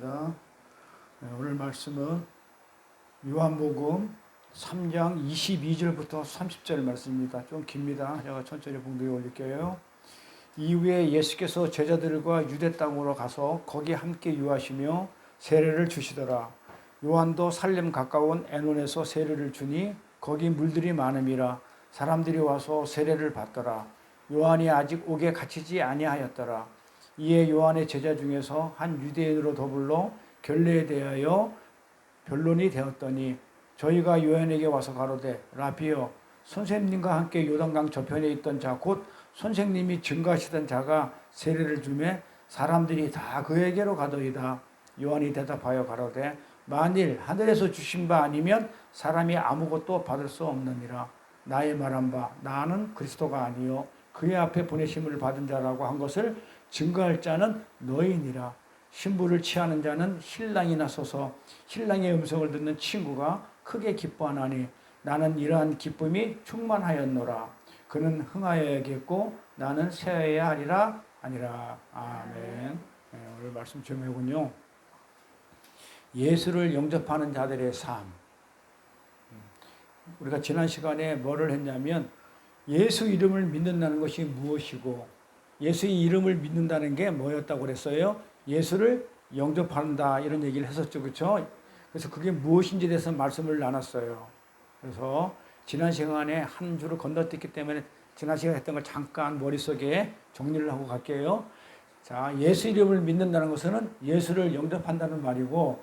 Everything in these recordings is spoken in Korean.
하겠습니다. 오늘 말씀은 요한복음 3장 22절부터 30절 말씀입니다. 좀 깁니다. 제가 천천히 봉독해 올릴게요. 이후에 예수께서 제자들과 유대 땅으로 가서 거기 함께 유하시며 세례를 주시더라. 요한도 살렘 가까운 에논에서 세례를 주니 거기 물들이 많음이라 사람들이 와서 세례를 받더라. 요한이 아직 옥에 갇히지 아니하였더라. 이에 요한의 제자 중에서 한 유대인으로 더불어 결례에 대하여 변론이 되었더니 저희가 요한에게 와서 가로되 라비여 선생님과 함께 요단강 저편에 있던 자 곧 선생님이 증거하시던 자가 세례를 주매 사람들이 다 그에게로 가더이다. 요한이 대답하여 가로되 만일 하늘에서 주신 바 아니면 사람이 아무것도 받을 수 없느니라. 나의 말한 바 나는 그리스도가 아니요 그의 앞에 보내심을 받은 자라고 한 것을 증거할 자는 너희니라. 신부를 취하는 자는 신랑이 나서서 신랑의 음성을 듣는 친구가 크게 기뻐하나니 나는 이러한 기쁨이 충만하였노라. 그는 흥하여야겠고 나는 쇠하여야 하리라 아니라. 아멘. 오늘 말씀 제목은요, 예수를 영접하는 자들의 삶. 우리가 지난 시간에 뭐를 했냐면 예수 이름을 믿는다는 것이 무엇이고 예수의 이름을 믿는다는 게 뭐였다고 그랬어요? 예수를 영접한다 이런 얘기를 했었죠. 그렇죠? 그래서 그게 무엇인지에 대해서 말씀을 나눴어요. 그래서 지난 시간에 한 줄을 건너뛰기 때문에 지난 시간에 했던 걸 잠깐 머릿속에 정리를 하고 갈게요. 자, 예수 이름을 믿는다는 것은 예수를 영접한다는 말이고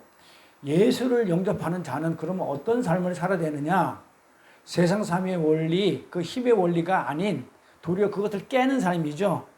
예수를 영접하는 자는 그러면 어떤 삶을 살아야 되느냐? 세상 삶의 원리, 그 힘의 원리가 아닌 도리어 그것을 깨는 삶이죠.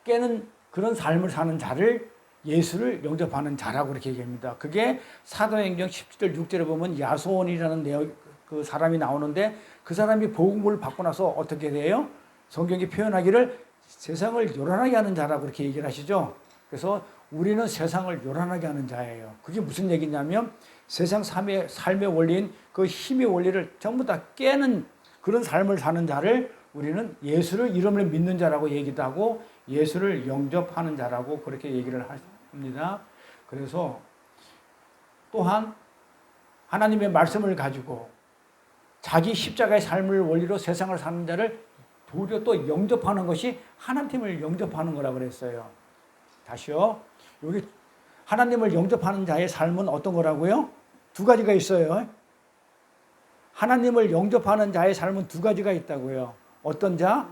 깨는 그런 삶을 사는 자를 예수를 영접하는 자라고 이렇게 얘기합니다. 그게 사도행전 17절 6절에 보면 야손이라는 그 사람이 나오는데 그 사람이 복음을 받고 나서 어떻게 돼요? 성경이 표현하기를 세상을 요란하게 하는 자라고 그렇게 얘기를 하시죠. 그래서 우리는 세상을 요란하게 하는 자예요. 그게 무슨 얘기냐면 세상 삶의 원리인 그 힘의 원리를 전부 다 깨는 그런 삶을 사는 자를 우리는 예수를 이름을 믿는 자라고 얘기도 하고 예수를 영접하는 자라고 그렇게 얘기를 합니다. 그래서 또한 하나님의 말씀을 가지고 자기 십자가의 삶을 원리로 세상을 사는 자를 도리어 또 영접하는 것이 하나님을 영접하는 거라고 그랬어요. 다시요. 여기 하나님을 영접하는 자의 삶은 어떤 거라고요? 두 가지가 있어요. 하나님을 영접하는 자의 삶은 두 가지가 있다고요. 어떤 자?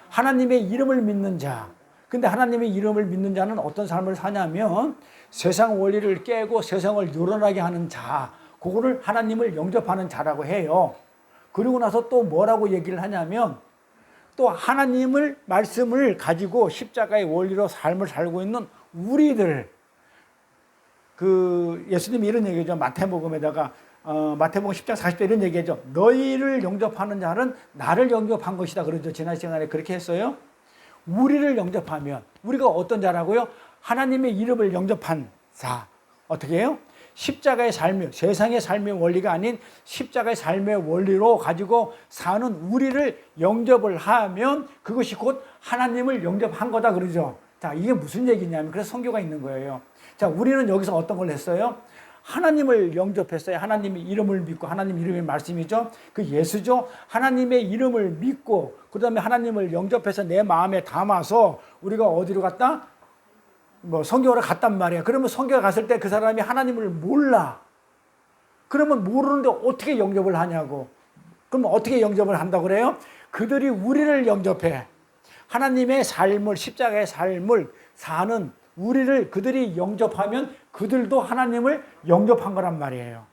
하나님의 이름을 믿는 자. 근데 하나님의 이름을 믿는 자는 어떤 삶을 사냐면 세상 원리를 깨고 세상을 요란하게 하는 자. 그거를 하나님을 영접하는 자라고 해요. 그리고 나서 또 뭐라고 얘기를 하냐면 또 하나님을 말씀을 가지고 십자가의 원리로 삶을 살고 있는 우리들. 그 예수님이 이런 얘기죠. 마태복음에다가 마태복음 10장 40절 이런 얘기죠. 너희를 영접하는 자는 나를 영접한 것이다. 그러죠. 지난 시간에 그렇게 했어요. 우리를 영접하면 우리가 어떤 자라고요? 하나님의 이름을 영접한 자. 어떻게 해요? 십자가의 삶이 세상의 삶의 원리가 아닌 십자가의 삶의 원리로 가지고 사는 우리를 영접을 하면 그것이 곧 하나님을 영접한 거다 그러죠. 자, 이게 무슨 얘기냐면 그래서 선교가 있는 거예요. 자, 우리는 여기서 어떤 걸 했어요? 하나님을 영접했어요. 하나님의 이름을 믿고 하나님 이름의 말씀이죠. 그 예수죠. 하나님의 이름을 믿고 그 다음에 하나님을 영접해서 내 마음에 담아서 우리가 어디로 갔다? 선교를 갔단 말이야. 그러면 선교 갔을 때 그 사람이 하나님을 몰라. 그러면 모르는데 어떻게 영접을 하냐고. 그럼 어떻게 영접을 한다고 그래요? 그들이 우리를 영접해. 하나님의 삶을 십자가의 삶을 사는 우리를 그들이 영접하면 그들도 하나님을 영접한 거란 말이에요.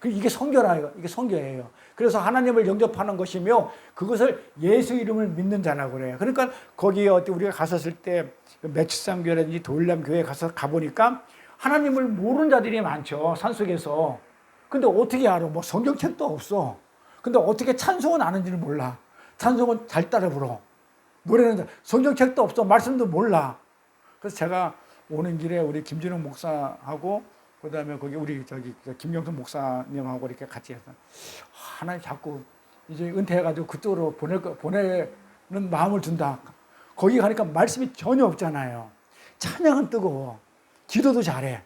이게 선교라, 이게 선교예요. 그래서 하나님을 영접하는 것이며 그것을 예수 이름을 믿는 자라고 그래요. 그러니까 거기에 우리가 갔었을 때 매치산교라든지 도일람교회에 가보니까 하나님을 모르는 자들이 많죠. 산속에서. 근데 어떻게 알아? 뭐 성경책도 없어. 근데 어떻게 찬송은 아는지를 몰라. 찬송은 잘 따라 불어. 노래는 성경책도 없어. 말씀도 몰라. 그래서 제가 오는 길에 우리 김진웅 목사하고 그다음에 거기 우리 김경선 목사님하고 이렇게 같이 해서 하나님 자꾸 이제 은퇴해가지고 그쪽으로 보내는 마음을 둔다. 거기 가니까 말씀이 전혀 없잖아요. 찬양은 뜨거워. 기도도 잘해.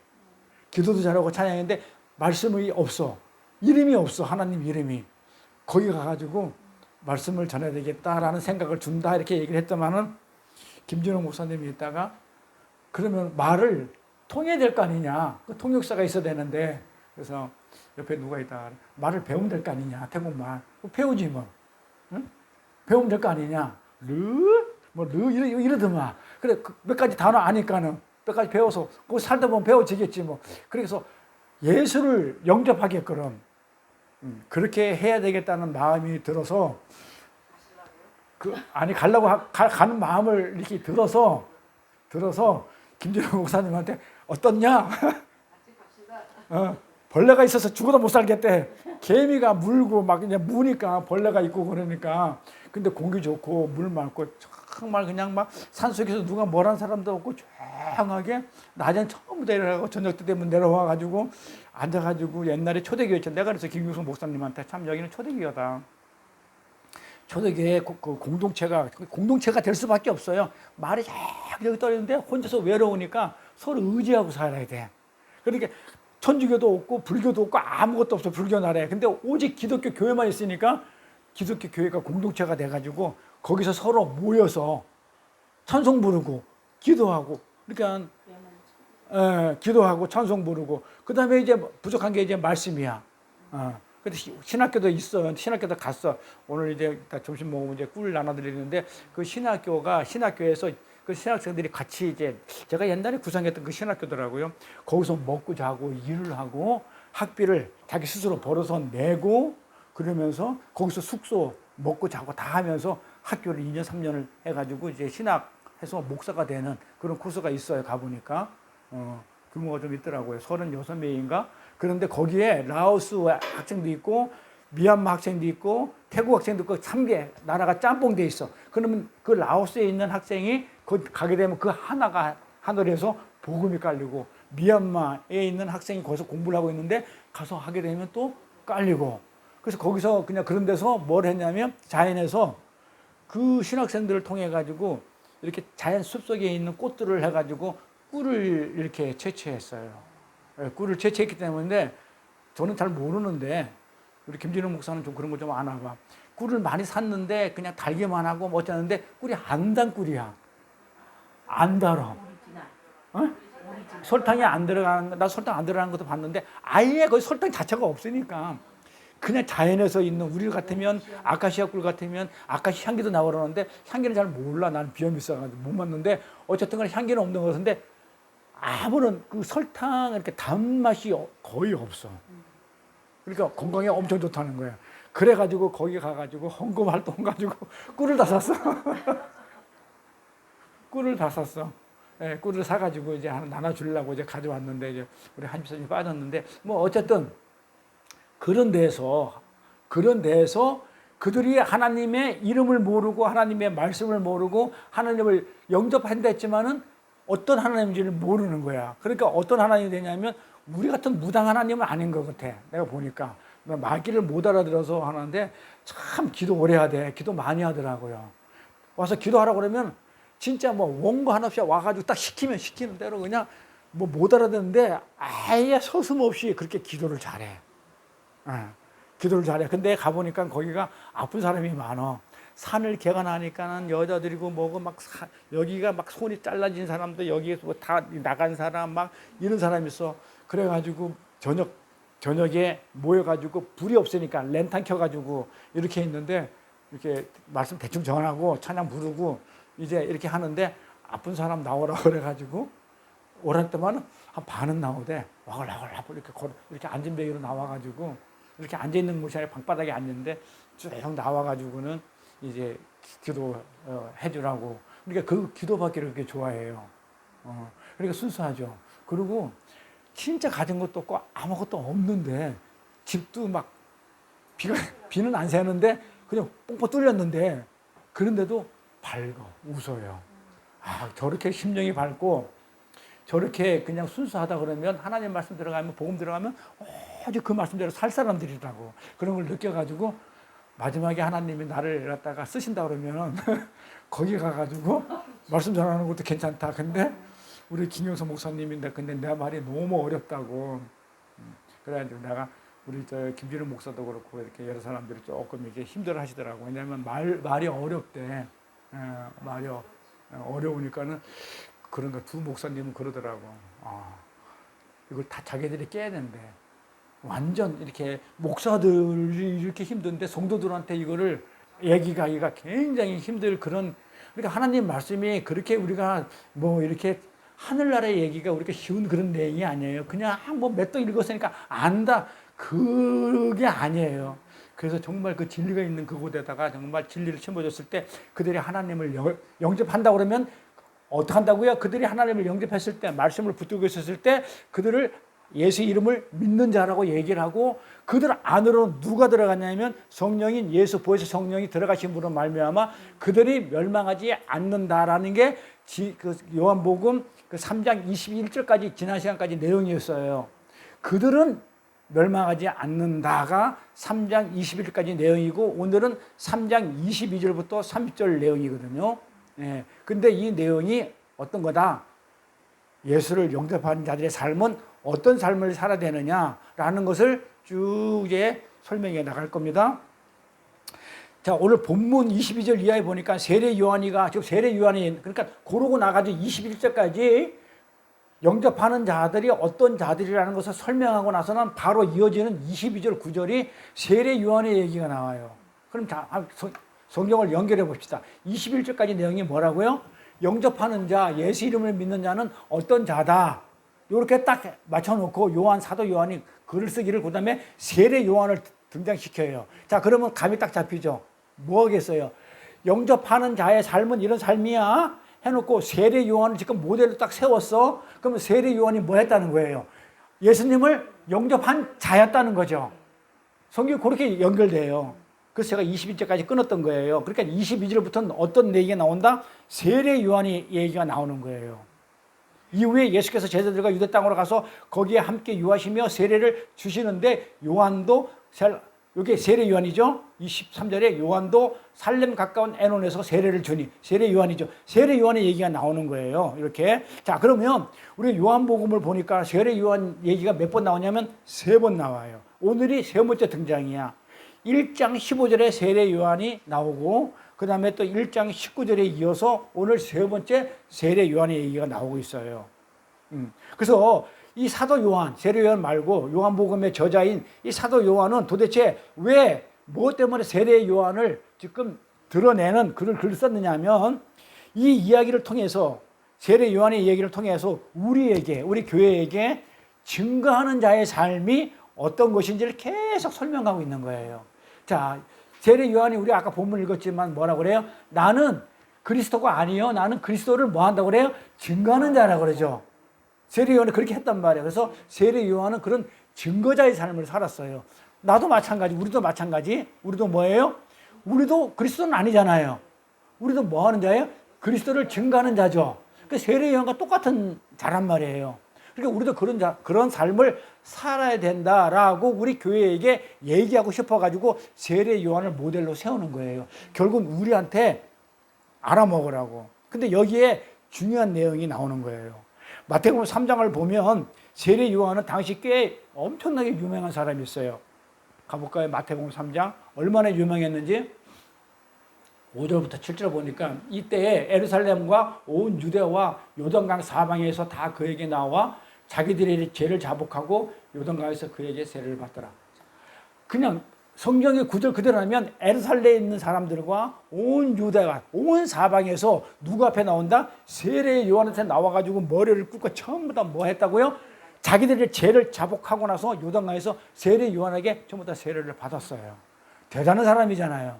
기도도 잘하고 찬양했는데 말씀이 없어. 이름이 없어. 하나님 이름이. 거기 가가지고 말씀을 전해야 되겠다라는 생각을 준다 이렇게 얘기를 했더만은 김진호 목사님이 있다가 그러면 말을 통해야 될 거 아니냐. 그 통역사가 있어야 되는데 그래서 옆에 누가 있다. 말을 배우면 될 거 아니냐. 태국말. 배우지 뭐. 응? 배우면 될 거 아니냐. 이러더만. 그래 몇 가지 단어 아니까는 몇 가지 배워서 그거 살다 보면 배워지겠지 뭐. 그래서 예수를 영접하게끔 그렇게 해야 되겠다는 마음이 들어서 가려고 가는 마음을 이렇게 들어서 김진호 목사님한테 어떻냐? 벌레가 있어서 죽어도 못 살겠대. 개미가 물고 막 그냥 무니까 벌레가 있고 그러니까. 근데 공기 좋고 물 맑고 정말 그냥 막 산속에서 누가 뭐란 사람도 없고 조용하게 낮엔 처음부터 내려가고 저녁 때 되면 내려와가지고 앉아가지고 옛날에 초대교회였죠. 내가 그래서 김규성 목사님한테 참 여기는 초대교회다. 초대교회 그 공동체가 될 수밖에 없어요. 말이 여기 떨리는데 혼자서 외로우니까 서로 의지하고 살아야 돼. 그러니까 천주교도 없고 불교도 없고 아무것도 없어. 불교 나라에. 근데 오직 기독교 교회만 있으니까 기독교 교회가 공동체가 돼가지고 거기서 서로 모여서 찬송 부르고 기도하고 그러니까 기도하고 찬송 부르고 그 다음에 이제 부족한 게 이제 말씀이야. 근데 신학교도 있어. 신학교도 갔어. 오늘 이제 점심 먹으면 이제 꿀 나눠드리는데 그 신학교에서 그 신학생들이 같이 이제 제가 옛날에 구성했던 그 신학교더라고요. 거기서 먹고 자고 일을 하고 학비를 자기 스스로 벌어서 내고 그러면서 거기서 숙소 먹고 자고 다 하면서 학교를 2년 3년을 해가지고 이제 신학해서 목사가 되는 그런 코스가 있어요. 가보니까 규모가 좀 있더라고요. 36명인가. 그런데 거기에 라오스 학생도 있고 미얀마 학생도 있고 태국 학생도 있고 3개 나라가 짬뽕돼 있어. 그러면 그 라오스에 있는 학생이 거기 가게 되면 그 하나로 해서 복음이 깔리고 미얀마에 있는 학생이 거기서 공부를 하고 있는데 가서 하게 되면 또 깔리고 그래서 거기서 그냥 그런 데서 뭘 했냐면 자연에서 그 신학생들을 통해 가지고 이렇게 자연 숲속에 있는 꽃들을 해가지고 꿀을 이렇게 채취했어요. 꿀을 채취했기 때문에 저는 잘 모르는데 우리 김진호 목사는 좀 그런 거 좀 아나 봐. 꿀을 많이 샀는데 그냥 달기만 하고 뭐 어쩌는데 꿀이 안 단 꿀이야. 안 달아. 어? 설탕이 안 들어가는 나 설탕 안 들어가는 것도 봤는데 아예 거기 설탕 자체가 없으니까 그냥 자연에서 있는 우리 같으면 아카시아 꿀 같으면 아카시아 향기도 나고 그러는데 향기는 잘 몰라. 나는 비염이 있어가지고 못 맡는데 어쨌든 간에 향기는 없는 것 같은데 아무런 그 설탕 이렇게 단맛이 거의 없어. 그러니까 건강에 엄청 좋다는 거야. 그래가지고 거기 가가지고 헌금 활동 가지고 꿀을 다 샀어. 꿀을 다 샀어. 예, 꿀을 사가지고 이제 하나 나눠주려고 이제 가져왔는데 이제 우리 한 집사님이 빠졌는데 뭐 어쨌든 그런 데에서 그들이 하나님의 이름을 모르고 하나님의 말씀을 모르고 하나님을 영접한다 했지만은 어떤 하나님인지를 모르는 거야. 그러니까 어떤 하나님이 되냐면 우리 같은 무당 하나님은 아닌 것 같아. 내가 보니까 말귀를 못 알아들어서 하는데 참 기도 오래 하대. 기도 많이 하더라고요. 와서 기도하라고 그러면 진짜 뭐 원고 하나 없이 와가지고 딱 시키는 대로 그냥 뭐 못 알아듣는데 아예 서슴없이 그렇게 기도를 잘해. 기도를 잘해. 근데 가보니까 거기가 아픈 사람이 많아. 산을 개간하니까는 여자들이고 뭐고 막 여기가 막 손이 잘라진 사람도 여기에서 뭐 다 나간 사람 막 이런 사람이 있어. 그래가지고 저녁에 모여가지고 불이 없으니까 랜턴 켜가지고 이렇게 있는데 이렇게 말씀 대충 전하고 찬양 부르고 이제 이렇게 하는데 아픈 사람 나오라 그래가지고 오란 때만 한 반은 나오대. 와글와글 이렇게 앉은 베개로 나와가지고 이렇게 앉아 있는 곳이 아니라 방바닥에 앉는데 쭉 나와가지고는 이제 기도 해주라고. 그러니까 그 기도받기를 그렇게 좋아해요. 그러니까 순수하죠. 그리고 진짜 가진 것도 없고 아무것도 없는데 집도 막 비는 안 새는데 그냥 뽕뽕 뚫렸는데 그런데도 밝아 웃어요. 저렇게 심령이 밝고 저렇게 그냥 순수하다 그러면 하나님 말씀 들어가면 복음 들어가면 오직 그 말씀대로 살 사람들이라고 그런 걸 느껴가지고 마지막에 하나님이 나를 갖다가 쓰신다 그러면 거기 가가지고 말씀 전하는 것도 괜찮다. 근데 우리 김영선 목사님인데 근데 내 말이 너무 어렵다고. 그래가지고 내가 우리 저 김진우 목사도 그렇고 이렇게 여러 사람들이 조금 이렇게 힘들어 하시더라고. 왜냐하면 말이 어렵대. 말이 어려우니까는 그런 거 두 목사님은 그러더라고. 이걸 다 자기들이 깨야 된대. 완전 이렇게 목사들이 이렇게 힘든데 성도들한테 이거를 얘기하기가 굉장히 힘들 그런. 그러니까 하나님 말씀이 그렇게 우리가 뭐 이렇게 하늘나라의 얘기가 우리가 쉬운 그런 내용이 아니에요. 그냥 뭐 몇 동 읽었으니까 안다. 그게 아니에요. 그래서 정말 그 진리가 있는 그곳에다가 정말 진리를 심어줬을 때 그들이 하나님을 영접한다 그러면 어떻게 한다고요? 그들이 하나님을 영접했을 때 말씀을 붙들고 있었을 때 그들을 예수 이름을 믿는 자라고 얘기를 하고 그들 안으로 누가 들어갔냐면 성령인 예수 보혜사 성령이 들어가신 분으로 말미암아 그들이 멸망하지 않는다라는 게 그 요한복음 그 3장 21절까지 지난 시간까지 내용이었어요. 그들은 멸망하지 않는다가 3장 21절까지 내용이고 오늘은 3장 22절부터 30절 내용이거든요. 예. 근데 이 내용이 어떤 거다? 예수를 영접하는 자들의 삶은 어떤 삶을 살아야 되느냐라는 것을 쭉 이제 설명해 나갈 겁니다. 자, 오늘 본문 22절 이하에 보니까 세례 요한이가 지금 세례 요한이 그러니까 고르고 나가지고 21절까지 영접하는 자들이 어떤 자들이라는 것을 설명하고 나서는 바로 이어지는 22절 9절이 세례 요한의 얘기가 나와요. 그럼 자, 성경을 연결해 봅시다. 21절까지 내용이 뭐라고요? 영접하는 자, 예수 이름을 믿는 자는 어떤 자다. 이렇게 딱 맞춰놓고 요한, 사도 요한이 글을 쓰기를 그 다음에 세례 요한을 등장시켜요. 자, 그러면 감이 딱 잡히죠. 뭐 하겠어요? 영접하는 자의 삶은 이런 삶이야. 해놓고 세례 요한을 지금 모델로 딱 세웠어. 그러면 세례 요한이 뭐 했다는 거예요? 예수님을 영접한 자였다는 거죠. 성경이 그렇게 연결돼요. 그래서 제가 21절까지 끊었던 거예요. 그러니까 22절부터는 어떤 얘기가 나온다? 세례 요한의 얘기가 나오는 거예요. 이후에 예수께서 제자들과 유대 땅으로 가서 거기에 함께 유하시며 세례를 주시는데 요한도 이게 세례 요한이죠. 23절에 요한도 살렘 가까운 에논에서 세례를 주니 세례 요한이죠. 세례 요한의 얘기가 나오는 거예요. 이렇게. 자, 그러면 우리 요한복음을 보니까 세례 요한 얘기가 몇 번 나오냐면 3번 나와요. 오늘이 세 번째 등장이야. 1장 15절에 세례 요한이 나오고 그 다음에 또 1장 19절에 이어서 오늘 세 번째 세례 요한의 얘기가 나오고 있어요. 그래서 이 사도 요한, 세례 요한 말고 요한복음의 저자인 이 사도 요한은 도대체 왜, 뭐 때문에 세례 요한을 지금 드러내는 글을 썼느냐 하면 이 이야기를 통해서 세례 요한의 얘기를 통해서 우리에게, 우리 교회에게 증거하는 자의 삶이 어떤 것인지를 계속 설명하고 있는 거예요. 자, 세례 요한이 우리 아까 본문 읽었지만 뭐라고 그래요? 나는 그리스도가 아니요. 나는 그리스도를 뭐 한다고 그래요? 증거하는 자라고 그러죠. 세례 요한은 그렇게 했단 말이에요. 그래서 세례 요한은 그런 증거자의 삶을 살았어요. 나도 마찬가지, 우리도 마찬가지. 우리도 뭐예요? 우리도 그리스도는 아니잖아요. 우리도 뭐 하는 자예요? 그리스도를 증거하는 자죠. 그 세례 요한과 똑같은 자란 말이에요. 그러니까 우리도 그런 삶을 살아야 된다라고 우리 교회에게 얘기하고 싶어가지고 세례 요한을 모델로 세우는 거예요. 결국은 우리한테 알아먹으라고. 근데 여기에 중요한 내용이 나오는 거예요. 마태복음 3장을 보면 세례 요한은 당시 꽤 엄청나게 유명한 사람이 있어요. 가볼까요? 마태복음 3장. 얼마나 유명했는지 5절부터 7절 보니까 이때에 에루살렘과 온 유대와 요단강 사방에서 다 그에게 나와 자기들의 죄를 자복하고 요단강에서 그에게 세례를 받더라. 그냥 성경의 구절 그대로 하면 에루살렘에 있는 사람들과 온 유대가 온 사방에서 누구 앞에 나온다? 세례 요한한테 나와가지고 머리를 꿇고 전부 다 뭐 했다고요? 자기들의 죄를 자복하고 나서 요단강에서 세례 요한에게 전부 다 세례를 받았어요. 대단한 사람이잖아요.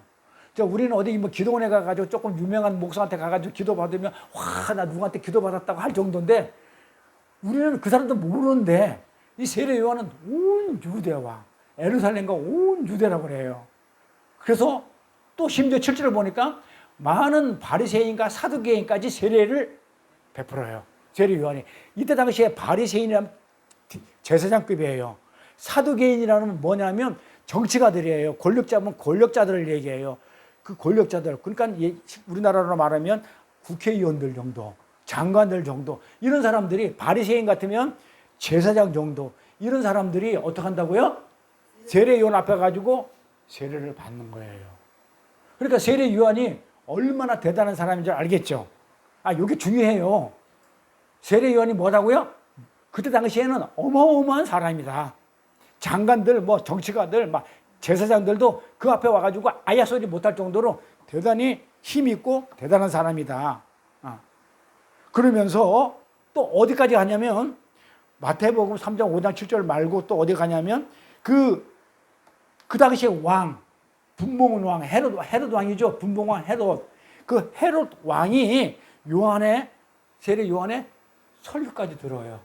우리는 어디 뭐 기도원에 가가지고 조금 유명한 목사한테 가가지고 기도 받으면 와, 나 누구한테 기도 받았다고 할 정도인데 우리는 그 사람도 모르는데 이 세례 요한은 온 유대와 에루살렘과 온 유대라고 그래요. 그래서 또 심지어 7절을 보니까 많은 바리새인과 사두개인까지 세례를 베풀어요. 세례 요한이. 이때 당시에 바리새인이라면 제사장급이에요. 사두개인이라는 뭐냐면 정치가들이에요. 권력자면 권력자들을 얘기해요. 그 권력자들, 그러니까 우리나라로 말하면 국회의원들 정도, 장관들 정도, 이런 사람들이 바리새인 같으면 제사장 정도, 이런 사람들이 어떻게 한다고요? 세례요한 앞에 가지고 세례를 받는 거예요. 그러니까 세례요한이 얼마나 대단한 사람인 줄 알겠죠? 이게 중요해요. 세례요한이 뭐라고요? 그때 당시에는 어마어마한 사람이다. 장관들, 정치가들, 제사장들도 그 앞에 와가지고 아야 소리 못할 정도로 대단히 힘있고 대단한 사람이다. 그러면서 또 어디까지 가냐면 마태복음 3장 5장 7절 말고 또 어디 가냐면 그 당시에 왕, 분봉 왕, 헤롯 왕이죠. 분봉 왕 헤롯. 그 헤롯 왕이 세례 요한의 설교까지 들어요.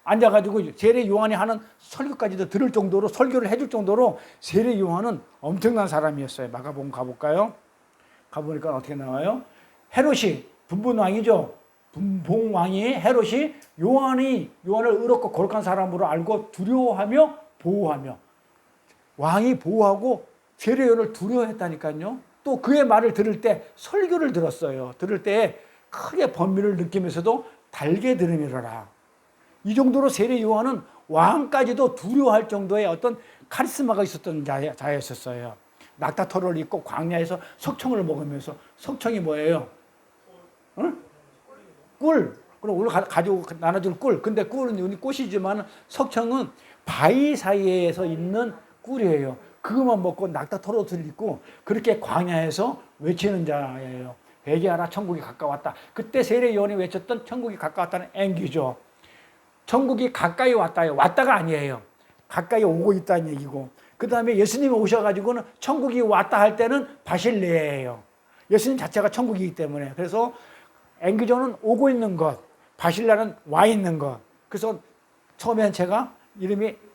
앉아가지고 세례 요한이 하는 설교까지도 들을 정도로, 설교를 해줄 정도로 세례 요한은 엄청난 사람이었어요. 마가복음 가볼까요? 가보니까 어떻게 나와요? 헤롯이, 분봉 왕이죠. 분봉 왕이 헤롯이 요한을 의롭고 거룩한 사람으로 알고 두려워하며 보호하며, 왕이 보호하고 세례 요한을 두려워했다니까요. 또 그의 말을 들을 때 설교를 들었어요. 들을 때 크게 번민을 느끼면서도 달게 들으미러라. 이 정도로 세례 요한은 왕까지도 두려워할 정도의 어떤 카리스마가 있었던 자였었어요. 낙타털을 입고 광야에서 석청을 먹으면서, 석청이 뭐예요? 응? 꿀. 그럼 오늘 가지고 나눠줄 꿀. 근데 꿀은 꽃이지만 석청은 바위 사이에서 있는 꿀이에요. 그것만 먹고 낙타털옷을 입고 그렇게 광야에서 외치는 자예요. 회개하라, 천국이 가까웠다. 그때 세례 요한이 외쳤던 천국이 가까웠다는 앵기죠. 천국이 가까이 왔다요. 왔다가 아니에요. 가까이 오고 있다는 얘기고. 그 다음에 예수님이 오셔가지고는 천국이 왔다 할 때는 바실레예요. 예수님 자체가 천국이기 때문에. 그래서 앵기조는 오고 있는 것, 바실레는 와 있는 것. 그래서 처음엔 제가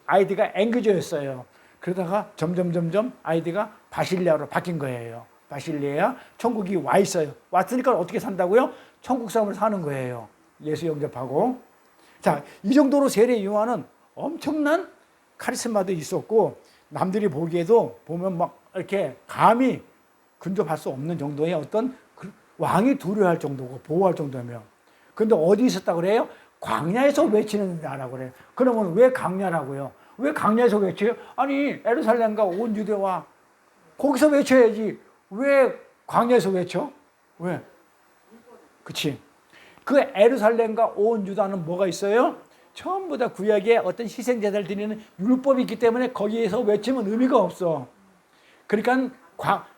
아이디가 앵기조였어요. 그러다가 점점 아이디가 바실레아로 바뀐 거예요. 바실레아, 천국이 와 있어요. 왔으니까 어떻게 산다고요? 천국 삶을 사는 거예요. 예수 영접하고. 자, 이 정도로 세례 요한은 엄청난 카리스마도 있었고, 남들이 보기에도 보면 이렇게 감히 근접할 수 없는 정도의 어떤 왕이 두려워할 정도고 보호할 정도면. 그런데 어디 있었다 그래요? 광야에서 외치는 자라고 그래요. 그러면 왜 광야라고요? 왜 광야에서 외쳐요? 아니, 예루살렘과 온 유대와 거기서 외쳐야지. 왜 광야에서 외쳐? 왜? 그치. 그 예루살렘과 온 유다는 뭐가 있어요? 전부 다 구약에 어떤 희생제사를 드리는 율법이 있기 때문에 거기에서 외치면 의미가 없어. 그러니까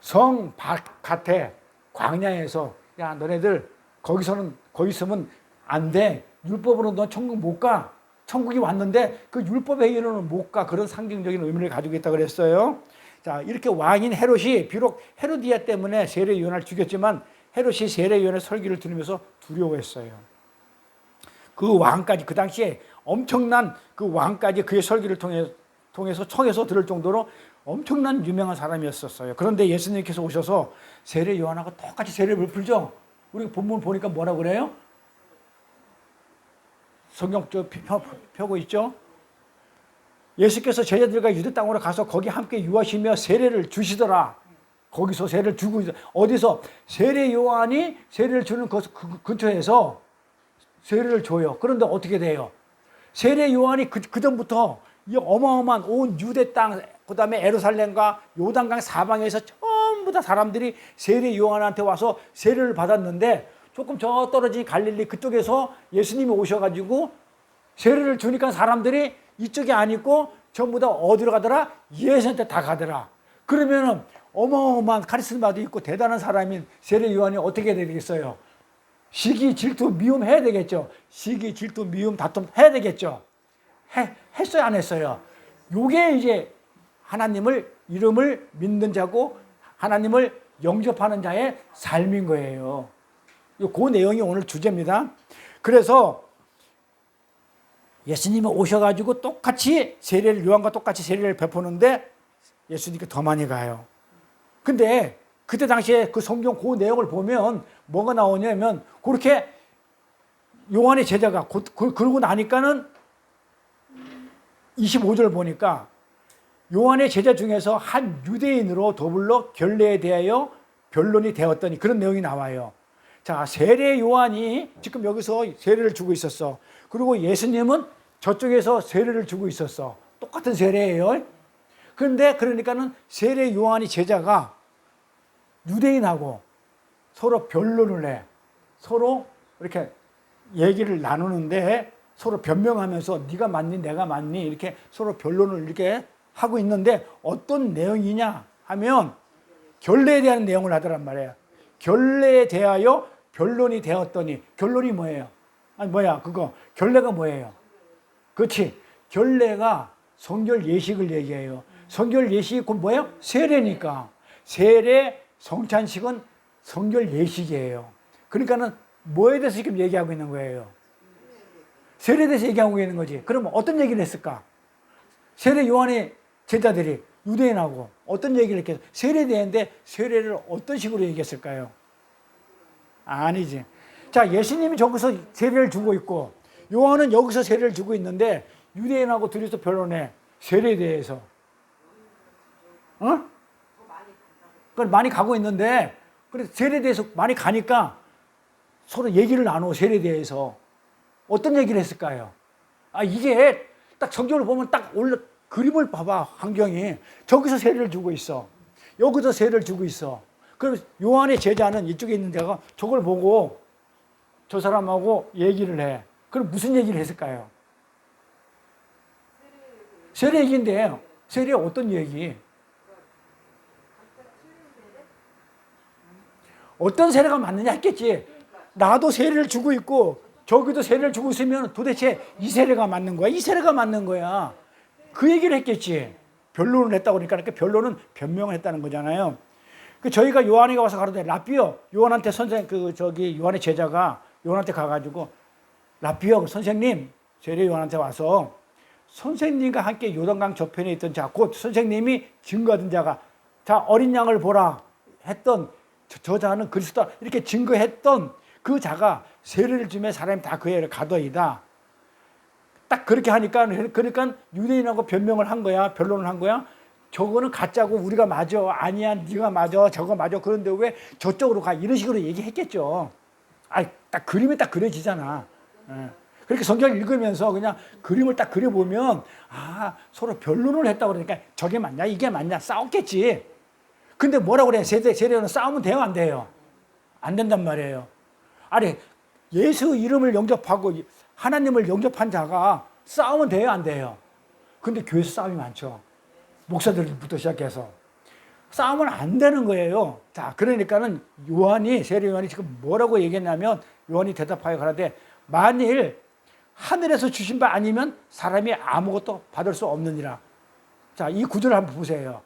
성 바깥에 광야에서, 야, 너네들 거기 있으면 안 돼. 율법으로 너 천국 못 가. 천국이 왔는데 그 율법에 의해서는 못 가. 그런 상징적인 의미를 가지고 있다고 그랬어요. 자, 이렇게 왕인 헤롯이 비록 헤로디아 때문에 세례 요한을 죽였지만 헤롯이 세례 요한의 설교를 들으면서 두려워했어요. 그 왕까지, 그 당시에 엄청난 그 왕까지 그의 설교를 통해서 청해서 들을 정도로 엄청난 유명한 사람이었었어요. 그런데 예수님께서 오셔서 세례 요한하고 똑같이 세례를 풀죠. 우리 본문 보니까 뭐라고 그래요? 성경 펴고 있죠. 예수께서 제자들과 유대 땅으로 가서 거기 함께 유하시며 세례를 주시더라. 거기서 세례를 주고 어디서? 세례 요한이 세례를 주는 그 근처에서 세례를 줘요. 그런데 어떻게 돼요? 세례 요한이 그 전부터 이 어마어마한 온 유대 땅, 그 다음에 예루살렘과 요단강 사방에서 전부 다 사람들이 세례 요한한테 와서 세례를 받았는데, 조금 저 떨어진 갈릴리 그쪽에서 예수님이 오셔가지고 세례를 주니까 사람들이 이쪽이 아니고 전부 다 어디로 가더라? 예수한테 다 가더라. 그러면은 어마어마한 카리스마도 있고 대단한 사람인 세례 요한이 어떻게 되겠어요? 시기, 질투, 미움 해야 되겠죠. 시기, 질투, 미움, 다툼 해야 되겠죠. 했어요, 안 했어요? 요게 이제 하나님을, 이름을 믿는 자고 하나님을 영접하는 자의 삶인 거예요. 그 내용이 오늘 주제입니다. 그래서 예수님이 오셔가지고 똑같이 요한과 똑같이 세례를 베푸는데 예수님께 더 많이 가요. 근데 그때 당시에 그 성경 그 내용을 보면 뭐가 나오냐면, 그렇게 요한의 제자가 그러고 나니까는 25절 보니까 요한의 제자 중에서 한 유대인으로 더불어 결례에 대하여 변론이 되었더니, 그런 내용이 나와요. 자, 세례 요한이 지금 여기서 세례를 주고 있었어. 그리고 예수님은 저쪽에서 세례를 주고 있었어. 똑같은 세례예요. 그런데 그러니까는 세례 요한이 제자가 유대인하고 서로 변론을 해. 서로 이렇게 얘기를 나누는데 서로 변명하면서 네가 맞니 내가 맞니 이렇게 서로 변론을 이렇게 하고 있는데 어떤 내용이냐 하면 결례에 대한 내용을 하더란 말이에요. 결례에 대하여 변론이 되었더니 결론이 뭐예요? 아니 뭐야 그거 결례가 뭐예요? 그렇지. 결례가 성결 예식을 얘기해요. 성결 예식이 곧 뭐예요? 세례니까. 세례 성찬식은 성결 예식이에요. 그러니까는 뭐에 대해서 지금 얘기하고 있는 거예요? 세례에 대해서 얘기하고 있는 거지. 그럼 어떤 얘기를 했을까? 세례 요한의 제자들이 유대인하고 어떤 얘기를 했겠어? 세례에 대한데 세례를 어떤 식으로 얘기했을까요? 아니지. 자, 예수님이 저기서 세례를 주고 있고 요한은 여기서 세례를 주고 있는데 유대인하고 둘이서 변론해. 세례에 대해서. 어? 그걸 많이 가고 있는데 그래 세례에 대해서 많이 가니까 서로 얘기를 나누어 세례에 대해서 어떤 얘기를 했을까요? 아 이게 딱 성경을 보면 딱 올라 그림을 봐봐. 환경이 저기서 세례를 주고 있어. 여기서 세례를 주고 있어. 그럼 요한의 제자는 이쪽에 있는 데가 저걸 보고 저 사람하고 얘기를 해. 그럼 무슨 얘기를 했을까요? 세례 얘기인데 세례 어떤 얘기? 어떤 세례가 맞느냐 했겠지. 나도 세례를 주고 있고 저기도 세례를 주고 있으면 도대체 이 세례가 맞는 거야? 이 세례가 맞는 거야? 그 얘기를 했겠지. 변론을 했다고 그러니까 변론은 변명을 했다는 거잖아요. 저희가 요한이가 와서 가로되 라삐어 요한한테 요한의 제자가 요한한테 가가지고 라삐어 선생님 세례 요한한테 와서 선생님과 함께 요단강 저편에 있던 자 곧 선생님이 증거하던 자가 자 어린 양을 보라 했던 저 자는 그리스도다 이렇게 증거했던 그 자가 세례를 주면 사람이 다 그에 가더이다. 딱 그렇게 하니까 그러니까 유대인하고 변명을 한 거야. 변론을 한 거야. 저거는 가짜고 우리가 맞아. 아니야 네가 맞아. 저거 맞아. 그런데 왜 저쪽으로 가. 이런 식으로 얘기했겠죠. 딱 그림이 딱 그려지잖아. 그렇게 성경을 읽으면서 그냥 그림을 딱 그려보면 서로 변론을 했다고 그러니까 저게 맞냐 이게 맞냐 싸웠겠지. 근데 뭐라고 그래. 세례는 싸우면 돼요 안 돼요? 안 된단 말이에요. 아니 예수 이름을 영접하고 하나님을 영접한 자가 싸우면 돼요 안 돼요? 근데 교회에서 싸움이 많죠. 목사들부터 시작해서 싸우면 안 되는 거예요. 자 그러니까는 세례 요한이 지금 뭐라고 얘기했냐면 요한이 대답하여 가라되 만일 하늘에서 주신 바 아니면 사람이 아무것도 받을 수 없느니라. 자 이 구절을 한번 보세요.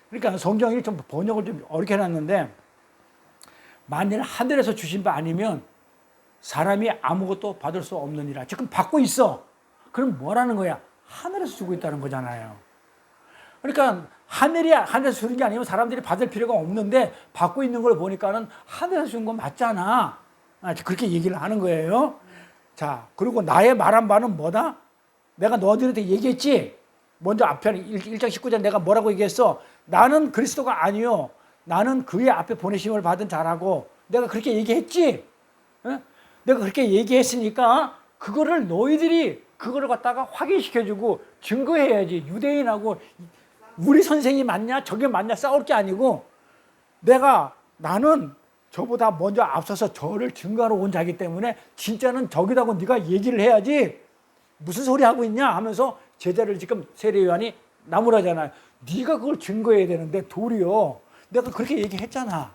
그러니까 성경이 좀 번역을 좀 어렵게 해놨는데 만일 하늘에서 주신 바 아니면 사람이 아무것도 받을 수 없느니라. 지금 받고 있어. 그럼 뭐라는 거야? 하늘에서 주고 있다는 거잖아요. 그러니까 하늘에서 주는 게 아니면 사람들이 받을 필요가 없는데 받고 있는 걸 보니까는 하늘에서 준 건 맞잖아. 그렇게 얘기를 하는 거예요. 자, 그리고 나의 말한 바는 뭐다? 내가 너희들한테 얘기했지? 먼저 앞편 1장 19절 내가 뭐라고 얘기했어? 나는 그리스도가 아니요. 나는 그의 앞에 보내심을 받은 자라고 내가 그렇게 얘기했지? 내가 그렇게 얘기했으니까 그거를 너희들이 그거를 갖다가 확인시켜주고 증거해야지. 유대인하고 우리 선생이 맞냐 저게 맞냐 싸울 게 아니고 나는 저보다 먼저 앞서서 저를 증거하러 온 자이기 때문에 진짜는 저기다고 네가 얘기를 해야지 무슨 소리 하고 있냐 하면서 제자를 지금 세례 요한이 나무라잖아요. 네가 그걸 증거해야 되는데 도리어 내가 그렇게 얘기했잖아.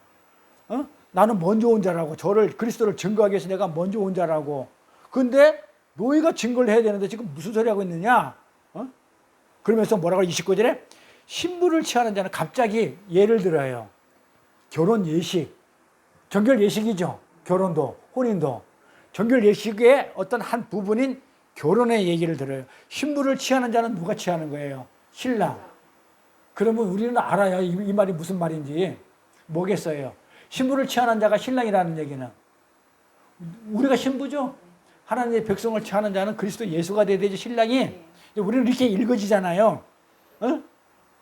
나는 먼저 온 자라고 그리스도를 증거하기 위해서 내가 먼저 온 자라고. 근데 너희가 증거를 해야 되는데 지금 무슨 소리 하고 있느냐? 그러면서 뭐라고 29절에 신부를 취하는 자는 갑자기 예를 들어요. 결혼 예식, 정결 예식이죠. 결혼도 혼인도 정결 예식의 어떤 한 부분인 결혼의 얘기를 들어요. 신부를 취하는 자는 누가 취하는 거예요? 신랑. 그러면 우리는 알아야 이 말이 무슨 말인지. 뭐겠어요? 신부를 취하는 자가 신랑이라는 얘기는 우리가 신부죠. 하나님의 백성을 취하는 자는 그리스도 예수가 돼야 되지 신랑이. 우리는 이렇게 읽어지잖아요.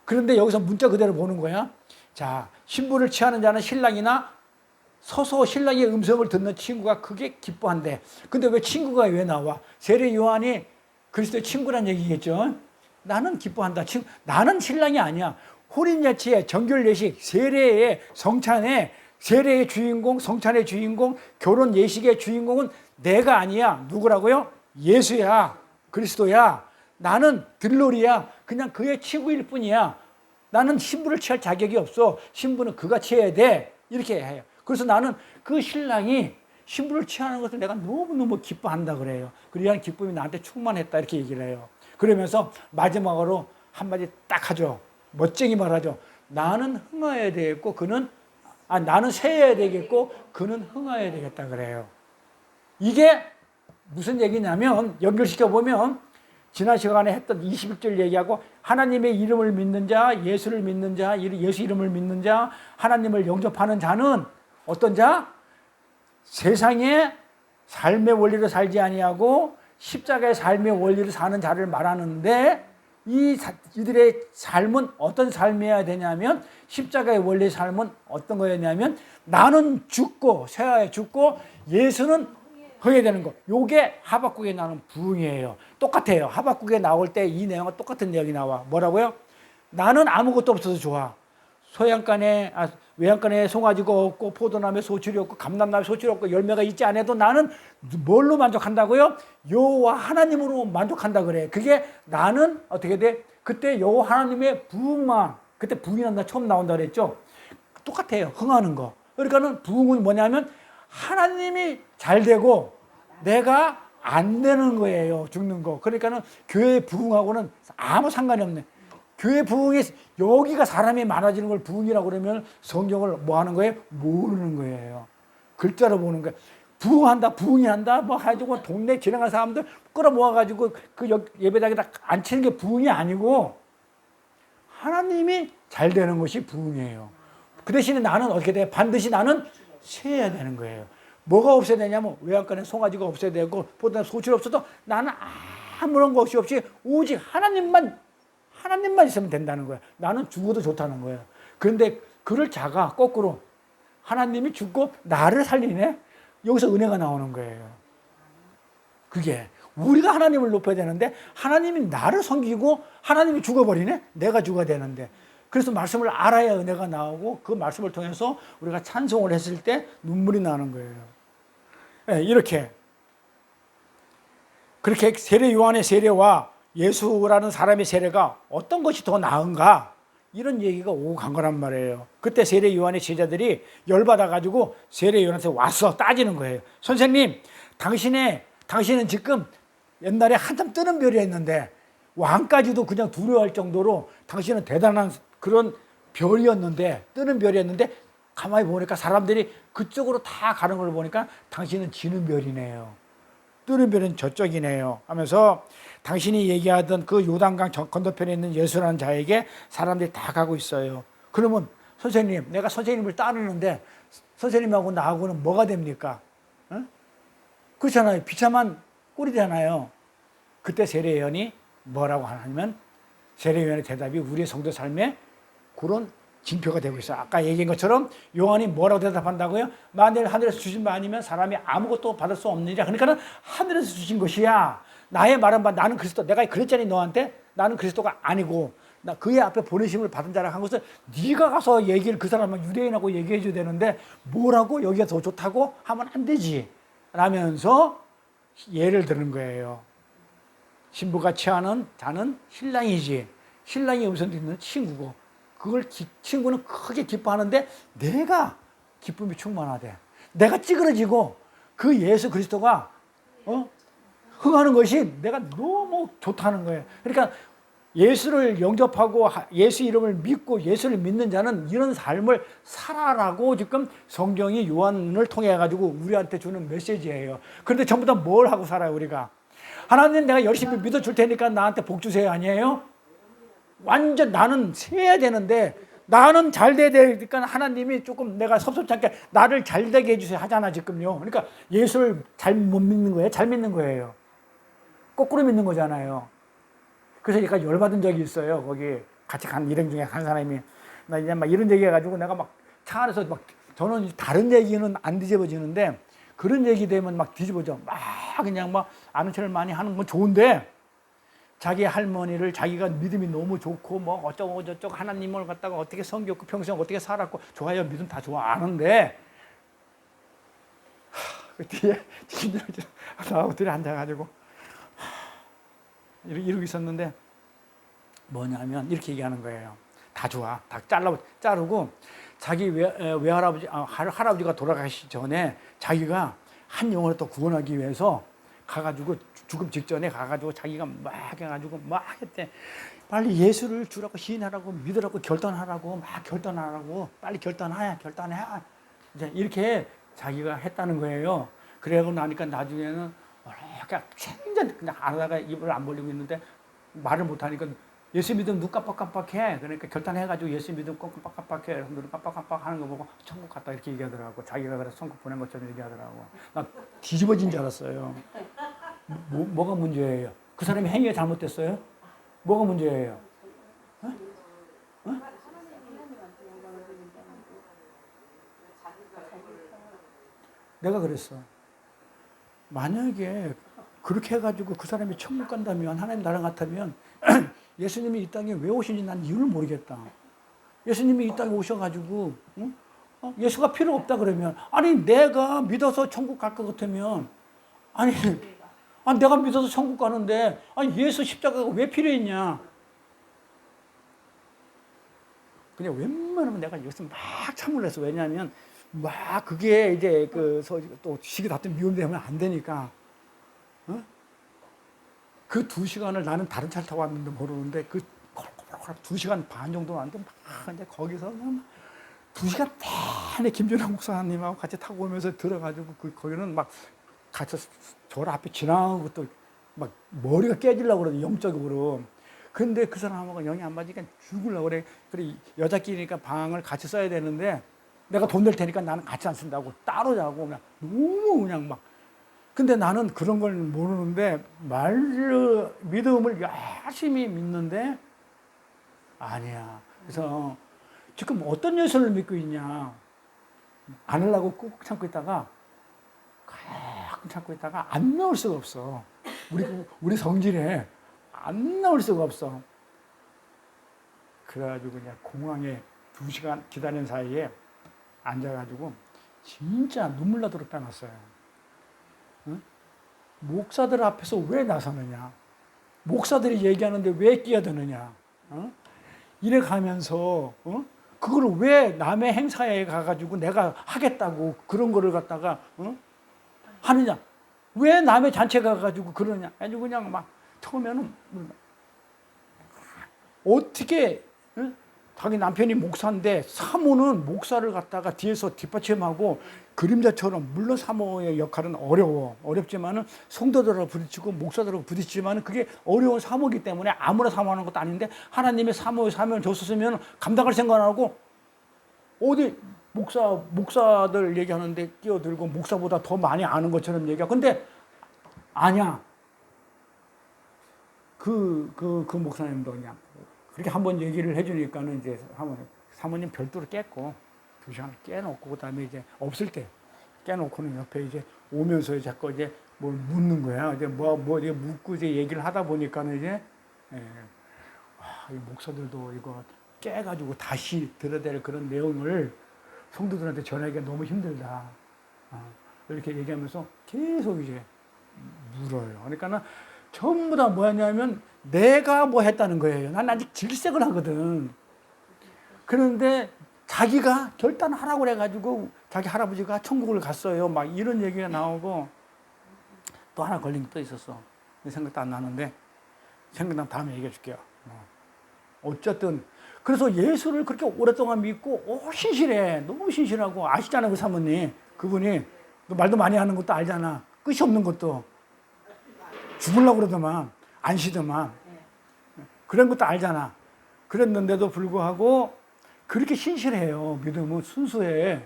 그런데 여기서 문자 그대로 보는 거야. 자, 신부를 취하는 자는 신랑이나 서서 신랑의 음성을 듣는 친구가 그게 기뻐한대. 근데 왜 친구가 왜 나와? 세례 요한이 그리스도의 친구란 얘기겠죠. 나는 기뻐한다. 나는 신랑이 아니야. 혼인잔치에 정결예식, 세례의 성찬에 세례의 주인공, 성찬의 주인공, 결혼 예식의 주인공은 내가 아니야. 누구라고요? 예수야. 그리스도야. 나는 들러리야. 그냥 그의 친구일 뿐이야. 나는 신부를 취할 자격이 없어. 신부는 그가 취해야 돼. 이렇게 해요. 그래서 나는 그 신랑이 신부를 취하는 것을 내가 너무너무 기뻐한다 그래요. 그리한 기쁨이 나한테 충만했다 이렇게 얘기를 해요. 그러면서 마지막으로 한마디 딱 하죠. 멋쟁이 말하죠. 나는 흥하여야 되겠고 나는 쇠해야 되겠고 그는 흥하여야 되겠다 그래요. 이게 무슨 얘기냐면 연결시켜 보면 지난 시간에 했던 21절 얘기하고 하나님의 이름을 믿는 자, 예수를 믿는 자, 예수 이름을 믿는 자, 하나님을 영접하는 자는 어떤 자? 세상의 삶의 원리로 살지 아니하고 십자가의 삶의 원리로 사는 자를 말하는데 이들의 삶은 어떤 삶이어야 되냐면 십자가의 원리의 삶은 어떤 거였냐면 나는 죽고 쇠하에 죽고 예수는 흥해되는 거. 요게 하박국에 나오는 부흥이에요. 똑같아요. 하박국에 나올 때 이 내용과 똑같은 내용이 나와. 뭐라고요? 나는 아무것도 없어서 좋아. 외양간에 송아지가 없고 포도나무에 소출이 없고 감람나무에 소출이 없고 열매가 있지 않아도 나는 뭘로 만족한다고요? 여호와 하나님으로 만족한다 그래. 그게 나는 어떻게 돼? 그때 여호와 하나님의 부흥만 그때 부흥이 난다 처음 나온다 그랬죠. 똑같아요. 흥하는 거. 그러니까는 부흥은 뭐냐면 하나님이 잘 되고 내가 안 되는 거예요. 죽는 거. 그러니까는 교회 부흥하고는 아무 상관이 없네. 교회 부흥이 여기가 사람이 많아지는 걸 부흥이라고 그러면 성경을 뭐 하는 거예요? 모르는 거예요. 글자로 보는 거예요. 부흥한다, 부흥이 한다, 뭐 가지고 동네 지나간 사람들 끌어모아가지고 그 예배당에다 앉히는 게 부흥이 아니고 하나님이 잘 되는 것이 부흥이에요. 그 대신에 나는 어떻게 돼? 반드시 나는 쇠해야 되는 거예요. 뭐가 없어야 되냐면 외양간에 송아지가 없어야 되고 포도나무 소출이 없어도 나는 아무런 것이 없이 오직 하나님만 있으면 된다는 거야. 나는 죽어도 좋다는 거야. 그런데 그를 자가 거꾸로 하나님이 죽고 나를 살리네. 여기서 은혜가 나오는 거예요. 그게 우리가 하나님을 높여야 되는데 하나님이 나를 섬기고 하나님이 죽어버리네. 내가 죽어야 되는데. 그래서 말씀을 알아야 은혜가 나오고 그 말씀을 통해서 우리가 찬송을 했을 때 눈물이 나는 거예요. 네, 이렇게 그렇게 세례 요한의 세례와 예수라는 사람의 세례가 어떤 것이 더 나은가 이런 얘기가 오고 간 거란 말이에요. 그때 세례 요한의 제자들이 열받아가지고 세례 요한한테 와서 따지는 거예요. 선생님, 당신은 지금 옛날에 한참 뜨는 별이었는데 왕까지도 그냥 두려워할 정도로 당신은 대단한 그런 별이었는데 뜨는 별이었는데 가만히 보니까 사람들이 그쪽으로 다 가는 걸 보니까 당신은 지는 별이네요. 뜨는 별은 저쪽이네요 하면서 당신이 얘기하던 그 요단강 건너편에 있는 예수라는 자에게 사람들이 다 가고 있어요. 그러면 선생님, 내가 선생님을 따르는데 선생님하고 나하고는 뭐가 됩니까? 어? 그렇잖아요. 비참한 꼴이잖아요. 그때 세례요한이 뭐라고 하냐면 세례요한의 대답이 우리의 성도 삶에 그런 징표가 되고 있어요. 아까 얘기한 것처럼 요한이 뭐라고 대답한다고요? 만일 하늘에서 주신 바 아니면 사람이 아무것도 받을 수 없느니라. 그러니까 하늘에서 주신 것이야. 나의 말은 나는 그리스도. 내가 그랬잖니 너한테. 나는 그리스도가 아니고 나 그의 앞에 보내심을 받은 자라 한 것을 네가 가서 얘기를 그 사람은 유대인하고 얘기해 줘야 되는데 뭐라고 여기가 더 좋다고 하면 안 되지 라면서 예를 드는 거예요. 신부가 취하는 자는 신랑이지. 신랑이 음성 듣는 친구고 그걸 친구는 크게 기뻐하는데 내가 기쁨이 충만하대. 내가 찌그러지고 그 예수 그리스도가 흥하는 것이 내가 너무 좋다는 거예요. 그러니까 예수를 영접하고 예수 이름을 믿고 예수를 믿는 자는 이런 삶을 살아라고 지금 성경이 요한을 통해 가지고 우리한테 주는 메시지예요. 그런데 전부 다 뭘 하고 살아요 우리가? 하나님 내가 열심히 믿어줄 테니까 나한테 복 주세요 아니에요? 완전 나는 세야 되는데 나는 잘 돼야 되니까 하나님이 조금 내가 섭섭지 않게 나를 잘 되게 해주세요 하잖아 지금요. 그러니까 예수를 잘 못 믿는 거예요? 잘 믿는 거예요? 거꾸로 믿는 거잖아요. 그래서 제가 열받은 적이 있어요. 거기 같이 간 일행 중에 한 사람이 나 이제 막 이런 얘기 해가지고 내가 막 차 안에서 막 저는 다른 얘기는 안 뒤집어지는데 그런 얘기 되면 막 뒤집어져. 막 그냥 막 아는 척을 많이 하는 건 좋은데 자기 할머니를 자기가 믿음이 너무 좋고 뭐 어쩌고 저쩌고 하나님을 갖다가 어떻게 섬겼고 평생 어떻게 살았고 좋아요. 믿음 다 좋아 아는데 그 뒤에 나하고 둘이 앉아가지고 이러고 있었는데 뭐냐면 이렇게 얘기하는 거예요. 다 좋아. 다 자르고 자기 외할아버지, 할아버지가 돌아가시기 전에 자기가 한 영혼을 또 구원하기 위해서 가가지고 죽음 직전에 가가지고 자기가 막 해가지고 막 했대. 빨리 예수를 주라고 시인하라고 믿으라고 결단하라고 막 결단하라고 빨리 결단해. 이제 이렇게 자기가 했다는 거예요. 그래고 나니까 나중에는 그냥 완전 그냥 하다가 입을 안 벌리고 있는데 말을 못하니까 예수 믿으면 눈 깜빡깜빡해. 그러니까 결단해가지고 예수 믿으면 깜빡깜빡해. 눈 깜빡깜빡 하는 거 보고 천국 갔다 이렇게 얘기하더라고. 자기가 그래서 천국 보낸 것처럼 얘기하더라고. 나 뒤집어진 줄 알았어요. 뭐가 문제예요? 그 사람이 행위가 잘못됐어요? 뭐가 문제예요? 어? 어? 내가 그랬어. 만약에 그렇게 해가지고 그 사람이 천국 간다면 하나님 나라 같다면 예수님이 이 땅에 왜 오신지 난 이유를 모르겠다. 예수님이 이 땅에 오셔가지고 응? 예수가 필요 없다 그러면 아니 내가 믿어서 천국 갈 것 같으면 아니 내가 믿어서 천국 가는데 아니 예수 십자가가 왜 필요했냐. 그냥 웬만하면 내가 여기서 막 참을 했어. 왜냐하면 막 그게 이제 또 시기 다툼 미움되면 안 되니까. 어? 그 2시간을 나는 다른 차를 타고 왔는데 모르는데 그 2시간 반 정도 왔는데 막 이제 거기서 2시간 내내 김준영 목사님하고 같이 타고 오면서 들어가지고 거기는 막 같이 저 앞에 지나가고 또 막 머리가 깨지려고 그러더니 영적으로. 근데 그 사람하고 영이 안 맞으니까 죽으려고 그래. 그래 여자끼리니까 방을 같이 써야 되는데 내가 돈 낼 테니까 나는 같이 안 쓴다고 따로 자고 그냥 너무 그냥 막. 근데 나는 그런 걸 모르는데 믿음을 열심히 믿는데 아니야. 그래서 지금 어떤 예수를 믿고 있냐. 안 하려고 꾹 참고 있다가 안 나올 수가 없어. 우리 성질에 안 나올 수가 없어. 그래가지고 그냥 공항에 2시간 기다리는 사이에 앉아가지고 진짜 눈물 나도록 빼놨어요. 응? 목사들 앞에서 왜 나서느냐? 목사들이 얘기하는데 왜 끼어드느냐? 이래 가면서 그걸 왜 남의 행사에 가가지고 내가 하겠다고 그런 거를 갖다가 하느냐? 왜 남의 잔치에 가가지고 그러냐? 아주 그냥 막 처음에는 어떻게 자기 남편이 목사인데 사모는 목사를 갖다가 뒤에서 뒷받침하고 그림자처럼 물론 사모의 역할은 어렵지만은 성도들하고 부딪히고 목사들하고 부딪히지만은 그게 어려운 사모이기 때문에 아무나 사모하는 것도 아닌데 하나님의 사모의 사명을 줬었으면 감당할 생각 안 하고 어디 목사들 얘기하는데 끼어들고 목사보다 더 많이 아는 것처럼 얘기하고 근데 아니야. 그 목사님도 그냥 그렇게 한번 얘기를 해주니까는 이제 사모님 별도로 깼고 2시간을 깨놓고 그다음에 이제 없을 때 깨놓고는 옆에 이제 오면서 자꾸 이제 뭘 묻는 거야. 이제 이제 묻고 이제 얘기를 하다 보니까는 이제 이 목사들도 이거 깨가지고 다시 들어야 될 그런 내용을 성도들한테 전하기가 너무 힘들다. 이렇게 얘기하면서 계속 이제 물어요. 그러니까는 전부 다 뭐였냐면 내가 뭐 했다는 거예요. 난 아직 질색을 하거든. 그런데 자기가 결단하라고 그래가지고 자기 할아버지가 천국을 갔어요. 막 이런 얘기가 나오고 또 하나 걸린 게 또 있었어. 생각도 안 나는데 생각나면 다음에 얘기해 줄게요. 어쨌든 그래서 예수를 그렇게 오랫동안 믿고 신실해. 너무 신실하고 아시잖아요. 그 사모님. 그분이 말도 많이 하는 것도 알잖아. 끝이 없는 것도. 죽으려고 그러더만 안 쉬더만 그런 것도 알잖아. 그랬는데도 불구하고 그렇게 신실해요. 믿음은 순수해.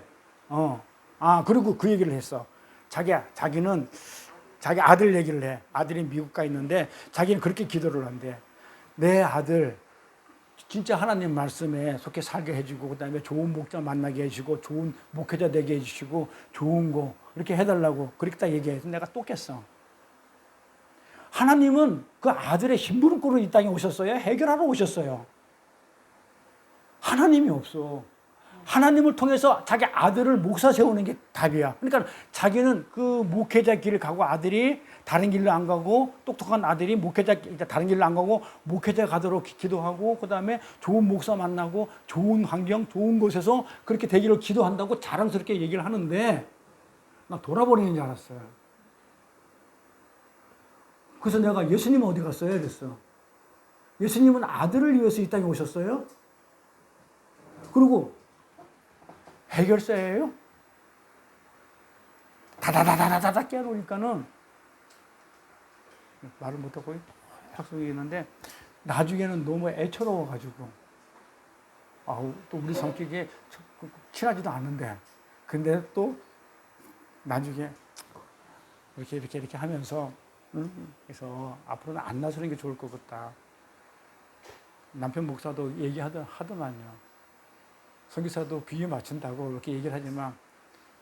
그리고 그 얘기를 했어. 자기는 자기 아들 얘기를 해. 아들이 미국 가 있는데 자기는 그렇게 기도를 한대. 내 아들 진짜 하나님 말씀에 속해 살게 해주고, 그 다음에 좋은 목자 만나게 해주고, 좋은 목회자 되게 해주시고, 좋은 거 이렇게 해달라고 그렇게 딱 얘기해서 내가 또 깼어. 하나님은 그 아들의 심부름꾼으로 이 땅에 오셨어요? 해결하러 오셨어요? 하나님이 없어. 하나님을 통해서 자기 아들을 목사 세우는 게 답이야. 그러니까 자기는 그 목회자 길을 가고, 아들이 다른 길로 안 가고, 똑똑한 아들이 목회자 다른 길로 안 가고 목회자 가도록 기도하고, 그 다음에 좋은 목사 만나고 좋은 환경, 좋은 곳에서 그렇게 되기를 기도한다고 자랑스럽게 얘기를 하는데, 나 돌아버리는 줄 알았어요. 그래서 내가 예수님은 어디 갔어요? 그랬어. 예수님은 아들을 위해서 이 땅에 오셨어요? 그리고 해결사예요? 다다다다다다 깨놓으니까는 말을 못하고 학생이 있는데, 나중에는 너무 애처로워가지고, 또 우리 성격이 친하지도 않은데, 근데 또 나중에 이렇게 하면서, 그래서 앞으로는 안 나서는 게 좋을 것 같다. 남편 목사도 얘기하더만요. 선교사도 비유 맞춘다고 이렇게 얘기를 하지만,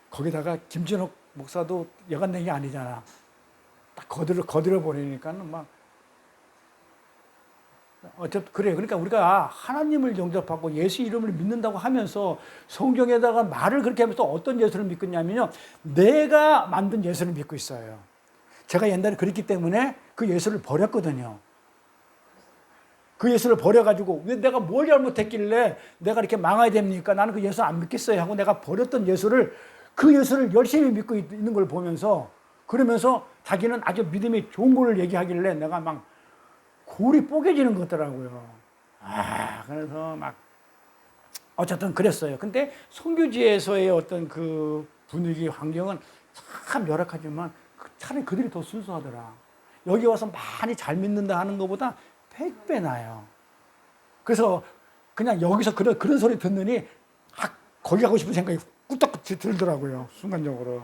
거기다가 김진옥 목사도 여간 된 게 아니잖아. 딱 거들어 버리니까는 막, 어쨌든 그래. 그러니까 우리가 하나님을 영접하고 예수 이름을 믿는다고 하면서 성경에다가 말을 그렇게 하면서 어떤 예수를 믿고 있냐면요, 내가 만든 예수를 믿고 있어요. 제가 옛날에 그랬기 때문에 그 예수를 버렸거든요. 그 예수를 버려가지고, 왜 내가 뭘 잘못했길래 내가 이렇게 망해야 됩니까? 나는 그 예수 안 믿겠어요 하고 내가 버렸던 예수를, 그 예수를 열심히 믿고 있는 걸 보면서, 그러면서 자기는 아주 믿음이 좋은 걸 얘기하길래 내가 막 골이 뽀개지는 것 같더라고요. 그래서 막 어쨌든 그랬어요. 근데 선교지에서의 어떤 그 분위기, 환경은 참 열악하지만 차라리 그들이 더 순수하더라. 여기 와서 많이 잘 믿는다 하는 것보다 100배 나아요. 그래서 그냥 여기서 그런 소리 듣느니 거기 가고 싶은 생각이 꿀떡 들더라고요. 순간적으로.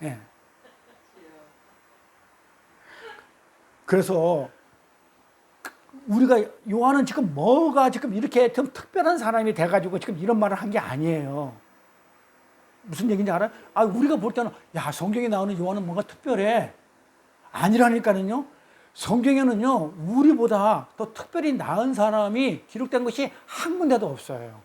예. 그래서 우리가 요한은 지금 뭐가 지금 이렇게 좀 특별한 사람이 돼가지고 지금 이런 말을 한 게 아니에요. 무슨 얘기인지 알아요? 우리가 볼 때는 성경에 나오는 요한은 뭔가 특별해. 아니라니까는요. 성경에는요, 우리보다 더 특별히 나은 사람이 기록된 것이 한 군데도 없어요.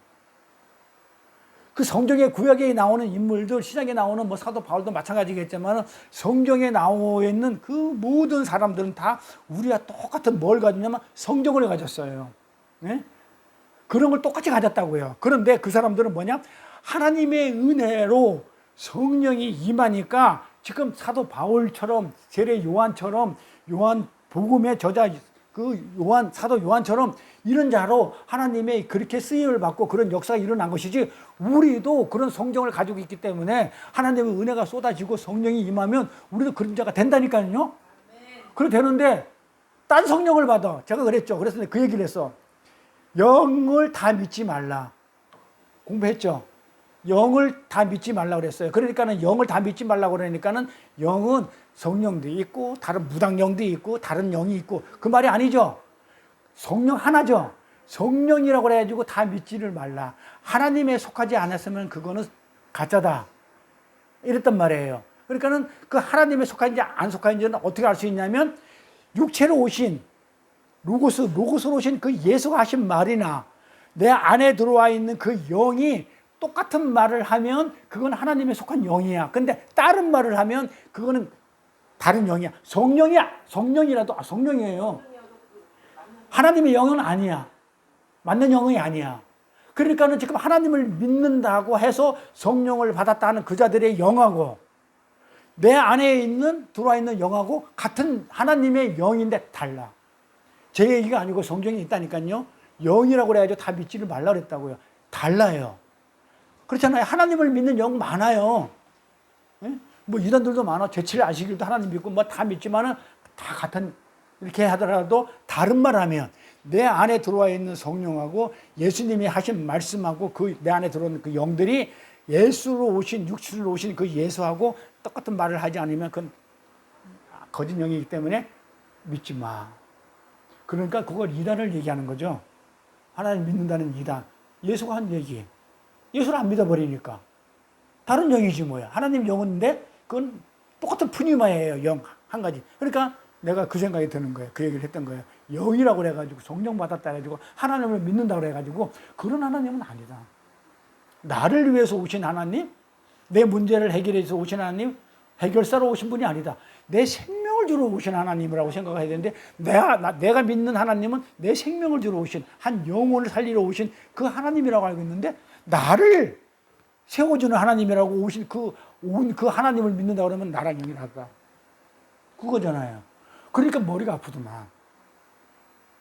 그 성경의 구약에 나오는 인물들, 신약에 나오는 뭐 사도 바울도 마찬가지겠지만, 성경에 나와 있는 그 모든 사람들은 다 우리와 똑같은 뭘 가졌냐면 성경을 가졌어요. 네? 그런 걸 똑같이 가졌다고요. 그런데 그 사람들은 뭐냐? 하나님의 은혜로 성령이 임하니까 지금 사도 바울처럼, 세례 요한처럼, 요한 복음의 저자 그 사도 요한처럼 이런 자로 하나님의 그렇게 쓰임을 받고 그런 역사가 일어난 것이지, 우리도 그런 성경을 가지고 있기 때문에 하나님의 은혜가 쏟아지고 성령이 임하면 우리도 그런 자가 된다니까요. 그래 되는데 딴 성령을 받아. 제가 그랬죠. 그래서 그 얘기를 했어. 영을 다 믿지 말라. 공부했죠. 영을 다 믿지 말라고 그랬어요. 그러니까는 영을 다 믿지 말라고 그러니까는 영은 성령도 있고 다른 무당령도 있고 다른 영이 있고, 그 말이 아니죠. 성령 하나죠. 성령이라고 그래가지고 다 믿지를 말라. 하나님에 속하지 않았으면 그거는 가짜다. 이랬단 말이에요. 그러니까는 그 하나님에 속한지 안 속한지는 어떻게 알 수 있냐면, 육체로 오신 로고스로 오신 그 예수가 하신 말이나 내 안에 들어와 있는 그 영이 똑같은 말을 하면 그건 하나님에 속한 영이야. 근데 다른 말을 하면 그거는 다른 영이야. 성령이라도 성령이에요. 하나님의 영은 아니야. 맞는 영이 아니야. 그러니까는 지금 하나님을 믿는다고 해서 성령을 받았다는 그 자들의 영하고 내 안에 들어와 있는 영하고 같은 하나님의 영인데 달라. 제 얘기가 아니고 성경에 있다니까요. 영이라고 그래야죠. 다 믿지를 말라 그랬다고요. 달라요. 그렇잖아요. 하나님을 믿는 영 많아요. 예? 뭐 이단들도 많아. 죄치를 아시길도 하나님 믿고 뭐 다 믿지만은 다 같은, 이렇게 하더라도 다른 말 하면 내 안에 들어와 있는 성령하고 예수님이 하신 말씀하고 그 내 안에 들어오는 그 영들이 예수로 오신, 육신으로 오신 그 예수하고 똑같은 말을 하지 않으면 그건 거짓 영이기 때문에 믿지 마. 그러니까 그걸 이단을 얘기하는 거죠. 하나님 믿는다는 이다. 예수가 한 얘기. 예수를 안 믿어버리니까. 다른 영이지 뭐야. 하나님 영인데 그건 똑같은 푸니마예요. 영 한 가지. 그러니까 내가 그 생각이 드는 거예요. 그 얘기를 했던 거예요. 영이라고 그래가지고 성령 받았다 해가지고 하나님을 믿는다고 그래가지고 그런 하나님은 아니다. 나를 위해서 오신 하나님, 내 문제를 해결해 서 오신 하나님, 해결사로 오신 분이 아니다. 내 생명을 주러 오신 하나님이라고 생각해야 되는데 내가 믿는 하나님은 내 생명을 주러 오신 한 영혼을 살리러 오신 그 하나님이라고 알고 있는데 나를 세워주는 하나님이라고 오신 그 하나님을 믿는다 그러면 나랑 영이하다. 그거잖아요. 그러니까 머리가 아프더만.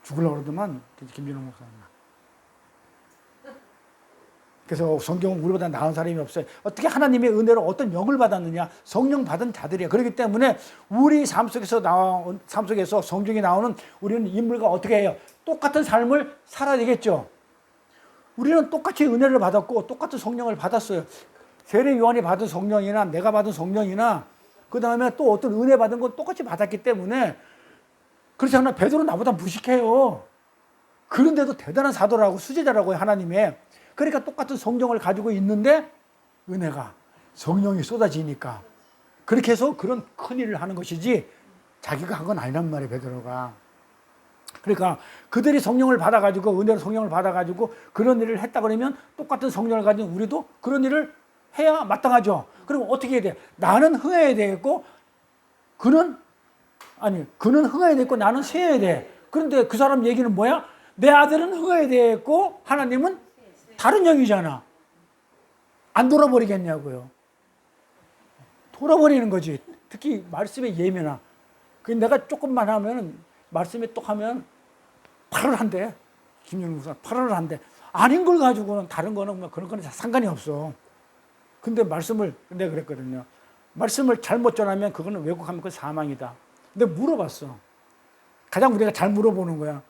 죽으려고 그러더만 김준호 목사님. 그래서 성경은 우리보다 나은 사람이 없어요. 어떻게 하나님의 은혜로 어떤 영을 받았느냐? 성령 받은 자들이에요. 그렇기 때문에 우리 삶 속에서 성경에 나오는 우리는 인물과 어떻게 해요? 똑같은 삶을 살아야 되겠죠. 우리는 똑같이 은혜를 받았고 똑같은 성령을 받았어요. 세례 요한이 받은 성령이나 내가 받은 성령이나 그 다음에 또 어떤 은혜 받은 건 똑같이 받았기 때문에 그렇지 않나 베드로 나보다 무식해요. 그런데도 대단한 사도라고 수제자라고요. 하나님의. 그러니까 똑같은 성경을 가지고 있는데 은혜가 성령이 쏟아지니까 그렇게 해서 그런 큰 일을 하는 것이지 자기가 한 건 아니란 말이에요. 베드로가. 그러니까 그들이 성령을 받아가지고 은혜로 성령을 받아가지고 그런 일을 했다 그러면 똑같은 성령을 가진 우리도 그런 일을 해야 마땅하죠. 그럼 어떻게 해야 돼? 나는 흥해야 되겠고 그는 흥해야 되겠고 나는 쇠해야 돼. 그런데 그 사람 얘기는 뭐야? 내 아들은 흥해야 되겠고 하나님은 다른 영이잖아. 안 돌아버리겠냐고요. 돌아버리는 거지. 특히 말씀에 예민하. 내가 조금만 하면 말씀에 또 하면 팔을 한대. 김영우 목사 팔을 한대. 아닌 걸 가지고는 다른 거는 뭐 그런 거는 상관이 없어. 근데 말씀을 내가 그랬거든요. 말씀을 잘못 전하면 그거는 왜곡하면 그건 사망이다. 근데 물어봤어. 가장 우리가 잘 물어보는 거야.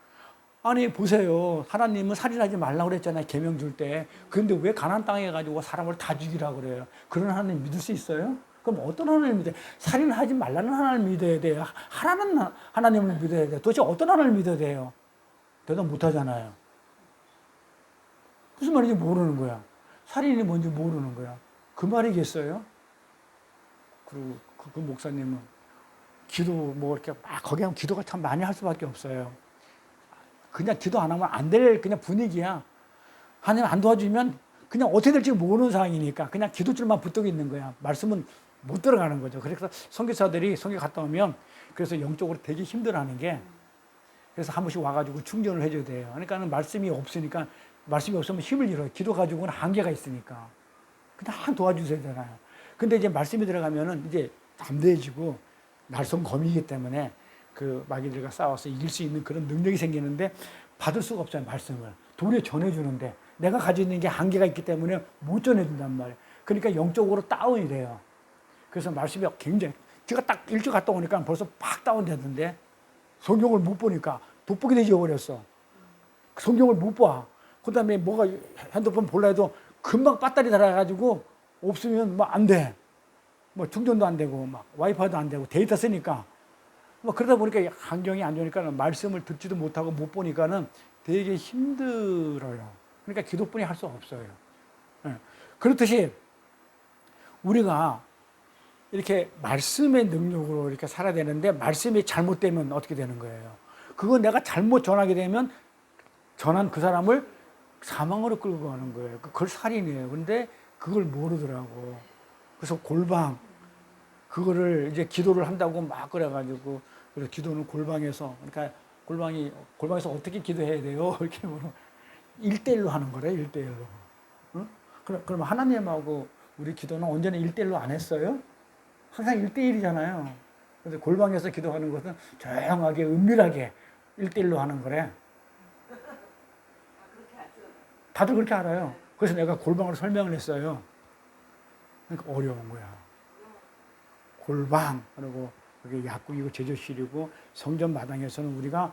아니 보세요. 하나님은 살인하지 말라고 그랬잖아요. 계명 줄 때. 그런데 왜 가나안 땅에 가지고 사람을 다 죽이라고 그래요? 그런 하나님 믿을 수 있어요? 그럼 어떤 하나님 믿어요? 살인하지 말라는 하나님 믿어야 돼요? 하라는 하나님을 믿어야 돼요? 도대체 어떤 하나님을 믿어야 돼요? 대답 못 하잖아요. 무슨 말인지 모르는 거야. 살인이 뭔지 모르는 거야. 그 말이겠어요? 그리고 그 목사님은 기도 뭐 이렇게 막 거기 하면 기도가 참 많이 할 수밖에 없어요. 그냥 기도 안 하면 안 될 그냥 분위기야. 하나님 안 도와주면 그냥 어떻게 될지 모르는 상황이니까 그냥 기도줄만 붙들고 있는 거야. 말씀은 못 들어가는 거죠. 그래서 선교사들이 선교 갔다 오면 그래서 영적으로 되게 힘들어하는 게 그래서 한 번씩 와가지고 충전을 해줘야 돼요. 그러니까 말씀이 없으니까 말씀이 없으면 힘을 잃어요. 기도 가지고는 한계가 있으니까. 그냥 도와주셔야 되잖아요. 근데 이제 말씀이 들어가면은 이제 담대해지고 날선 검이기 때문에 그 마귀들과 싸워서 이길 수 있는 그런 능력이 생기는데 받을 수가 없잖아요. 말씀을. 도리어 전해주는데 내가 가지고 있는 게 한계가 있기 때문에 못 전해준단 말이에요. 그러니까 영적으로 다운이 돼요. 그래서 말씀이 굉장히 제가 딱 일주 갔다 오니까 벌써 팍 다운되던데 성경을 못 보니까 돋보기 되지어버렸어. 성경을 못 봐. 그 다음에 뭐가 핸드폰 볼라 해도 금방 배터리 달아가지고 없으면 뭐 안 돼. 뭐 충전도 안 되고 막 와이파이도 안 되고 데이터 쓰니까 뭐 그러다 보니까 환경이 안 좋으니까 말씀을 듣지도 못하고 못 보니까는 되게 힘들어요. 그러니까 기도뿐이 할 수 없어요. 네. 그렇듯이 우리가 이렇게 말씀의 능력으로 이렇게 살아야 되는데 말씀이 잘못되면 어떻게 되는 거예요? 그거 내가 잘못 전하게 되면 전한 그 사람을 사망으로 끌고 가는 거예요. 그걸 살인이에요. 근데 그걸 모르더라고. 그래서 골방, 그거를 이제 기도를 한다고 막 그래가지고, 그래서 기도는 골방에서, 그러니까 골방에서 어떻게 기도해야 돼요? 이렇게 물어. 1대1로 하는 거래, 1대1로. 응? 그럼 하나님하고 우리 기도는 언제나 1대1로 안 했어요? 항상 1대1이잖아요. 그래서 골방에서 기도하는 것은 조용하게, 은밀하게 1대1로 하는 거래. 다들 그렇게 알아요. 그래서 내가 골방으로 설명을 했어요. 그러니까 어려운 거야. 골방, 그리고 그게 약국이고 제조실이고 성전 마당에서는 우리가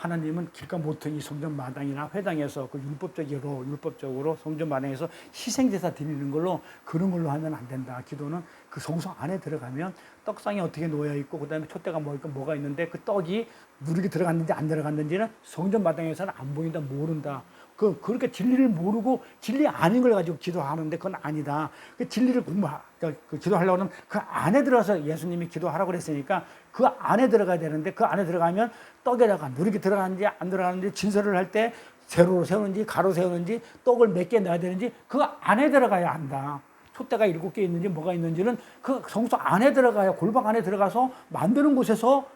하나님은 길가 모퉁이 성전 마당이나 회당에서 그 율법적으로 성전 마당에서 희생제사 드리는 걸로 그런 걸로 하면 안 된다. 기도는 그 성소 안에 들어가면 떡상이 어떻게 놓여 있고 그다음에 촛대가 뭐가 있는데 그 떡이 누르게 들어갔는지 안 들어갔는지는 성전 마당에서는 안 보인다, 모른다. 그렇게 진리를 모르고 진리 아닌 걸 가지고 기도하는데 그건 아니다. 그 진리를 그 기도하려고 하면 그 안에 들어가서 예수님이 기도하라고 그랬으니까 그 안에 들어가야 되는데 그 안에 들어가면 떡에다가 누르게 들어가는지 안 들어가는지 진설을 할 때 세로로 세우는지 가로 세우는지 떡을 몇 개 넣어야 되는지 그 안에 들어가야 한다. 촛대가 7개 있는지 뭐가 있는지는 그 성소 안에 들어가야 골방 안에 들어가서 만드는 곳에서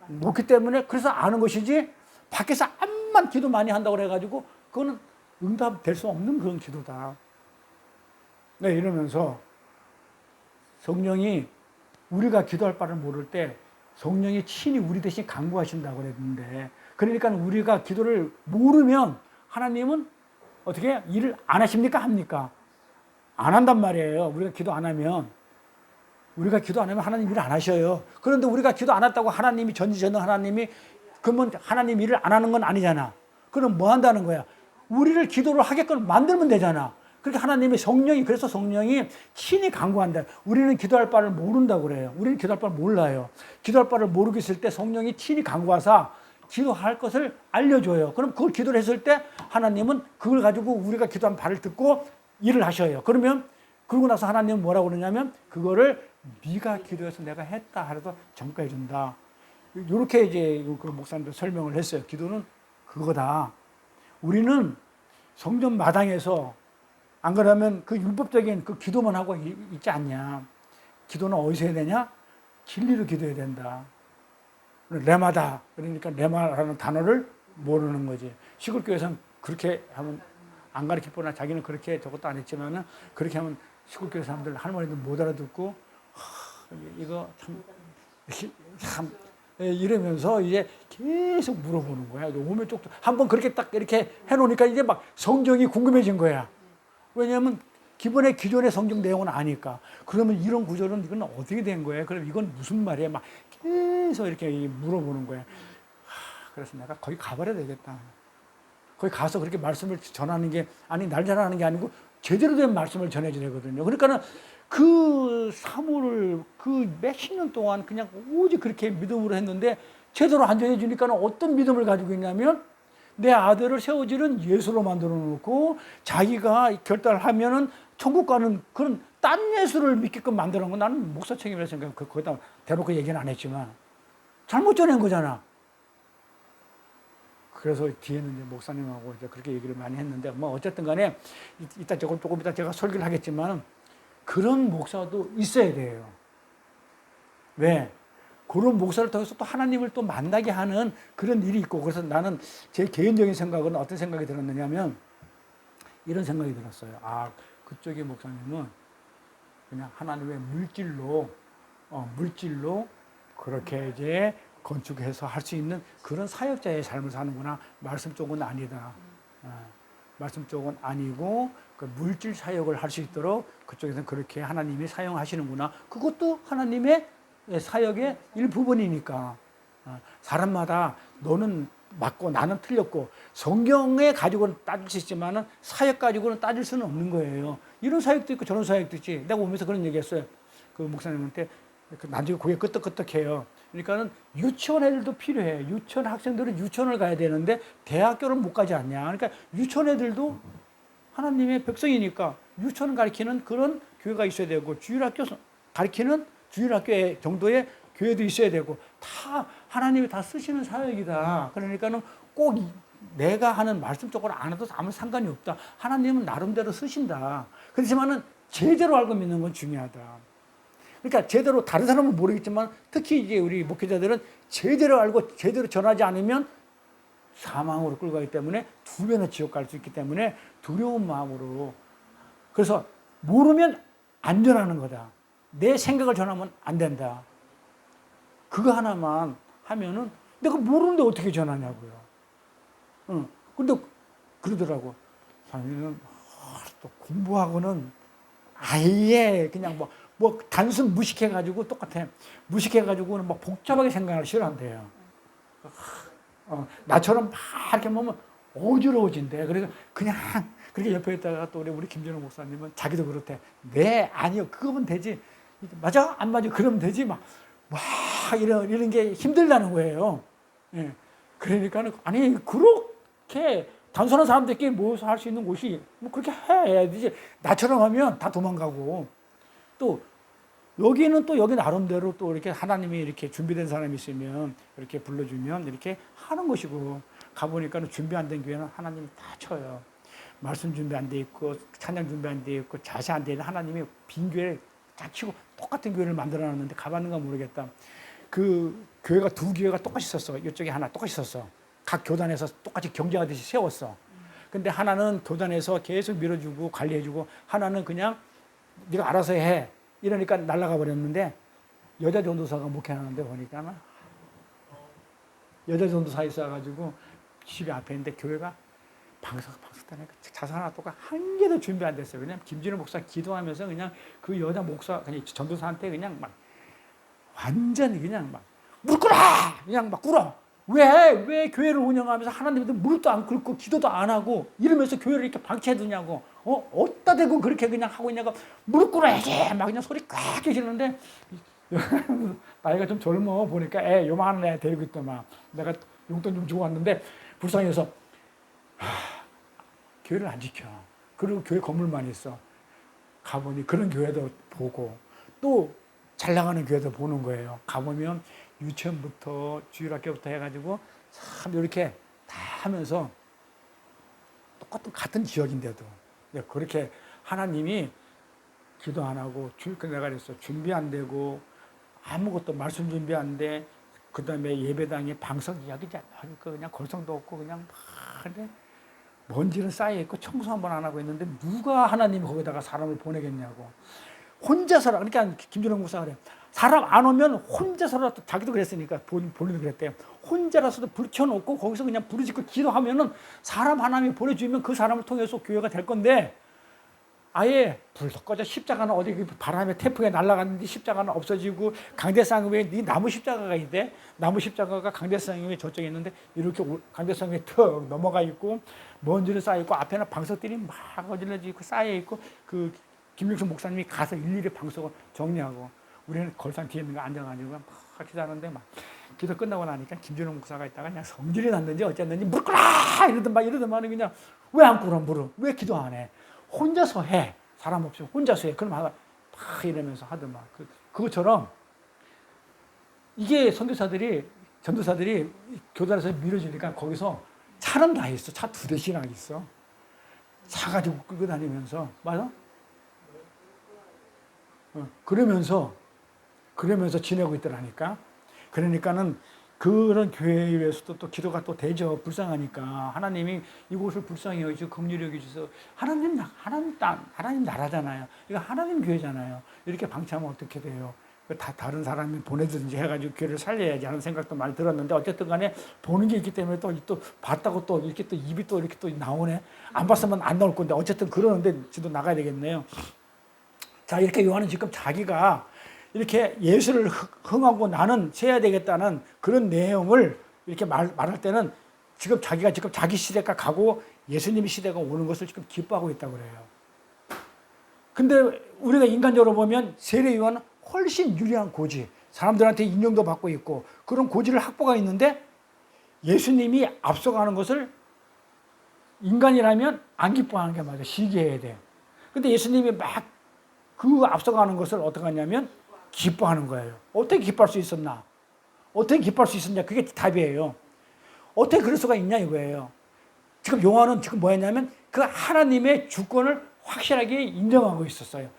놓기 때문에 그래서 아는 것이지 밖에서 암만 기도 많이 한다고 그래가지고 그거는 응답될 수 없는 그런 기도다. 네, 이러면서 성령이 우리가 기도할 바를 모를 때 성령이 친히 우리 대신 간구하신다고 그랬는데 그러니까 우리가 기도를 모르면 하나님은 어떻게 일을 안 하십니까? 합니까? 안 한단 말이에요. 우리가 기도 안 하면 하나님 일을 안 하셔요. 그런데 우리가 기도 안 했다고 하나님이 전지전능 하나님이 그러면 하나님 일을 안 하는 건 아니잖아. 그럼 뭐 한다는 거야? 우리를 기도를 하게끔 만들면 되잖아. 그렇게 하나님의 그래서 성령이 친히 간구한다. 우리는 기도할 바를 모른다고 그래요. 우리는 기도할 바를 몰라요. 기도할 바를 모르고 있을 때 성령이 친히 간구하사 기도할 것을 알려줘요. 그럼 그걸 기도를 했을 때 하나님은 그걸 가지고 우리가 기도한 바를 듣고 일을 하셔요. 그러고 나서 하나님은 뭐라고 그러냐면 그거를 네가 기도해서 내가 했다 하려도 전가해 준다. 이렇게 이제 그 목사님도 설명을 했어요. 기도는 그거다. 우리는 성전 마당에서 안 그러면 그 율법적인 그 기도만 하고 있지 않냐. 기도는 어디서 해야 되냐? 진리로 기도해야 된다. 레마다. 그러니까 레마라는 단어를 모르는 거지. 시골 교회에서는 그렇게 하면 안 가르칠 뻔하 자기는 그렇게 저것도 안 했지만은 그렇게 하면 시골 교회 사람들 할머니들 못 알아듣고 이거 참 이러면서 이제 계속 물어보는 거야. 오면 쪽도 한번 그렇게 딱 이렇게 해놓으니까 이제 막 성경이 궁금해진 거야. 왜냐하면 기존의 성경 내용은 아니까. 그러면 이런 구절은 이건 어떻게 된 거야? 그럼 이건 무슨 말이야? 막 계속 이렇게 물어보는 거야. 그래서 내가 거기 가버려야 되겠다. 거기 가서 그렇게 말씀을 전하는 게 날 전하는 게 아니고 제대로 된 말씀을 전해줘야 되거든요. 그러니까는 그 사모를 그 몇십 년 동안 그냥 오직 그렇게 믿음으로 했는데 제대로 안 전해주니까 어떤 믿음을 가지고 있냐면 내 아들을 세워지는 예수로 만들어 놓고 자기가 결단하면은 천국 가는 그런 딴 예수를 믿게끔 만들어 놓은 건 나는 목사 책임이라 생각해. 거기다 대놓고 얘기는 안 했지만 잘못 전한 거잖아. 그래서 뒤에는 이제 목사님하고 이제 그렇게 얘기를 많이 했는데 뭐 어쨌든 간에 조금 이따 제가 설교를 하겠지만 그런 목사도 있어야 돼요. 왜? 그런 목사를 통해서 또 하나님을 또 만나게 하는 그런 일이 있고 그래서 나는 제 개인적인 생각은 어떤 생각이 들었느냐면 이런 생각이 들었어요. 그쪽의 목사님은 그냥 하나님의 물질로 그렇게 이제 건축해서 할 수 있는 그런 사역자의 삶을 사는구나. 말씀 쪽은 아니다. 말씀 쪽은 아니고 그 물질 사역을 할 수 있도록 그쪽에서는 그렇게 하나님이 사용하시는구나. 그것도 하나님의 사역의 일부분이니까. 사람마다 너는 맞고 나는 틀렸고 성경에 가지고는 따질 수 있지만 사역 가지고는 따질 수는 없는 거예요. 이런 사역도 있고 저런 사역도 있지. 내가 오면서 그런 얘기했어요. 그 목사님한테 나중에 고개 끄덕끄덕해요. 그러니까는 유치원 애들도 필요해. 유치원 학생들은 유치원을 가야 되는데 대학교를 못 가지 않냐. 그러니까 유치원 애들도 하나님의 백성이니까 유치원 가르치는 그런 교회가 있어야 되고 주일학교 가르치는 주일학교 정도의 교회도 있어야 되고 다 하나님이 다 쓰시는 사역이다. 그러니까는 꼭 내가 하는 말씀 쪽으로 안 해도 아무 상관이 없다. 하나님은 나름대로 쓰신다. 그렇지만은 제대로 알고 믿는 건 중요하다. 그러니까 제대로 다른 사람은 모르겠지만 특히 이제 우리 목회자들은 제대로 알고 제대로 전하지 않으면 사망으로 끌고 가기 때문에 2배나 지옥 갈 수 있기 때문에 두려운 마음으로 그래서 모르면 안 전하는 거다. 내 생각을 전하면 안 된다. 그거 하나만 하면은 내가 모르는데 어떻게 전하냐고요. 근데 그러더라고. 사장님은 또 공부하고는 아예 그냥 뭐 단순 무식해가지고 똑같아. 무식해가지고는 막 복잡하게 생각을 싫어한대요. 나처럼 막 이렇게 보면 어지러워진대. 그래서 그냥 그렇게 옆에 있다가 또 우리 김준호 목사님은 자기도 그렇대. 네, 아니요, 그거면 되지. 맞아? 안 맞아? 그러면 되지. 막 이런 게 힘들다는 거예요. 예. 그러니까는, 아니, 그렇게 단순한 사람들끼리 모여서 할 수 있는 곳이 뭐 그렇게 해야 되지. 나처럼 하면 다 도망가고. 또, 여기는 또 여기 나름대로 또 이렇게 하나님이 이렇게 준비된 사람이 있으면 이렇게 불러주면 이렇게 하는 것이고, 가보니까는 준비 안 된 교회는 하나님이 다 쳐요. 말씀 준비 안 돼 있고, 찬양 준비 안 돼 있고, 자세 안 돼 있는 하나님이 빈 교회를 다 치고 똑같은 교회를 만들어 놨는데 가봤는가 모르겠다. 그 교회가 두 교회가 똑같이 있었어. 이쪽에 하나 똑같이 있었어. 각 교단에서 똑같이 경쟁하듯이 세웠어. 근데 하나는 교단에서 계속 밀어주고 관리해주고, 하나는 그냥 네가 알아서 해. 이러니까 날아가 버렸는데, 여자 전도사가 목회하는데 보니까 여자 전도사 있어가지고 집에 앞에 있는데 교회가 방석단에 자사 하나 똑같 한 개도 준비 안 됐어요. 그냥 김진호 목사 기도하면서 그냥 그 여자 목사 그냥 전도사한테 그냥 막 완전히 그냥 막 무릎 꿇어! 그냥 막 꿇어. 왜 교회를 운영하면서 하나님한테 무릎도 안 꿇고 기도도 안 하고 이러면서 교회를 이렇게 방치해두냐고. 어디다 대고 그렇게 그냥 하고 있냐고. 무릎 꿇어야지! 막 그냥 소리 꽉 깨지는데, 나이가 좀 젊어 보니까 요만한 애 데리고 있더만. 내가 용돈 좀 주고 왔는데 불쌍해서 교회를 안 지켜. 그리고 교회 건물만 있어. 가보니 그런 교회도 보고 또 잘 나가는 교회도 보는 거예요. 가보면 유치원부터 주일학교부터 해가지고 참 이렇게 다 하면서 똑같은 같은 지역인데도 그렇게 하나님이 기도 안 하고 내가 그랬어. 준비 안 되고 아무것도 말씀 준비 안 돼. 그 다음에 예배당에 방석 이야기지 않고 그냥 걸성도 없고 그냥 막 근데 먼지는 쌓여있고 청소 한 번 안 하고 있는데 누가 하나님이 거기다가 사람을 보내겠냐고. 혼자서라. 그러니까 김준호 목사가 그래요. 사람 안 오면 혼자서라도, 자기도 그랬으니까 본인도 그랬대요. 혼자라서도 불 켜놓고 거기서 그냥 부르짖고 기도하면은 사람 하나님이 보내주면 그 사람을 통해서 교회가 될 건데, 아예 불도 꺼져 십자가는 어디 바람에 태풍에 날아갔는데 십자가는 없어지고, 강대상 위에 네 나무 십자가가 있대. 나무 십자가가 강대상 위에 저쪽에 있는데 이렇게 강대상 위에 턱 넘어가 있고 먼지를 쌓여 있고 앞에는 방석들이 막 어질러져 있고 쌓여 있고, 그 김육수 목사님이 가서 일일이 방석을 정리하고 우리는 걸상 뒤에 있는 거 앉아가지고 막 기도하는데, 막 기도 끝나고 나니까 김준호 목사가 있다가 그냥 성질이 났는지 어쨌는지 무릎 꿇어! 이러더만 그냥 왜 안 꿇어 무릎? 왜 기도 안 해? 혼자서 해. 사람 없이 혼자서 해. 그럼 막 이러면서 하더만. 그것처럼 이게 전도사들이 교단에서 밀어주니까 거기서 차는 다 있어. 차 2대씩이나 있어. 차 가지고 끌고 다니면서. 맞아? 그러면서 지내고 있더라니까. 그러니까는 그런 교회에서도 또 기도가 또 되죠. 불쌍하니까. 하나님이 이곳을 불쌍히 여기시고 긍휼히 여기셔서 하나님 나라잖아요. 이거 하나님 교회잖아요. 이렇게 방치하면 어떻게 돼요? 다 다른 사람이 보내든지 해가지고 교회를 살려야지 하는 생각도 많이 들었는데, 어쨌든 간에 보는 게 있기 때문에 또 봤다고 또 이렇게 또 입이 또 이렇게 또 나오네. 안 봤으면 안 나올 건데 어쨌든 그러는데 지도 나가야 되겠네요. 자, 이렇게 요한은 지금 자기가 이렇게 예수를 흥하고 나는 세야 되겠다는 그런 내용을 이렇게 말할 때는 지금 자기가 지금 자기 시대가 가고 예수님의 시대가 오는 것을 지금 기뻐하고 있다고 그래요. 근데 우리가 인간적으로 보면 세례 요한은 훨씬 유리한 고지, 사람들한테 인정도 받고 있고 그런 고지를 확보가 있는데, 예수님이 앞서가는 것을 인간이라면 안 기뻐하는 게 맞아. 시기해야 돼. 근데 예수님이 막 그 앞서가는 것을 어떻게 하냐면 기뻐하는 거예요. 어떻게 기뻐할 수 있었나? 어떻게 기뻐할 수 있었냐? 그게 답이에요. 어떻게 그럴 수가 있냐 이거예요. 지금 요한은 지금 뭐 했냐면 그 하나님의 주권을 확실하게 인정하고 있었어요.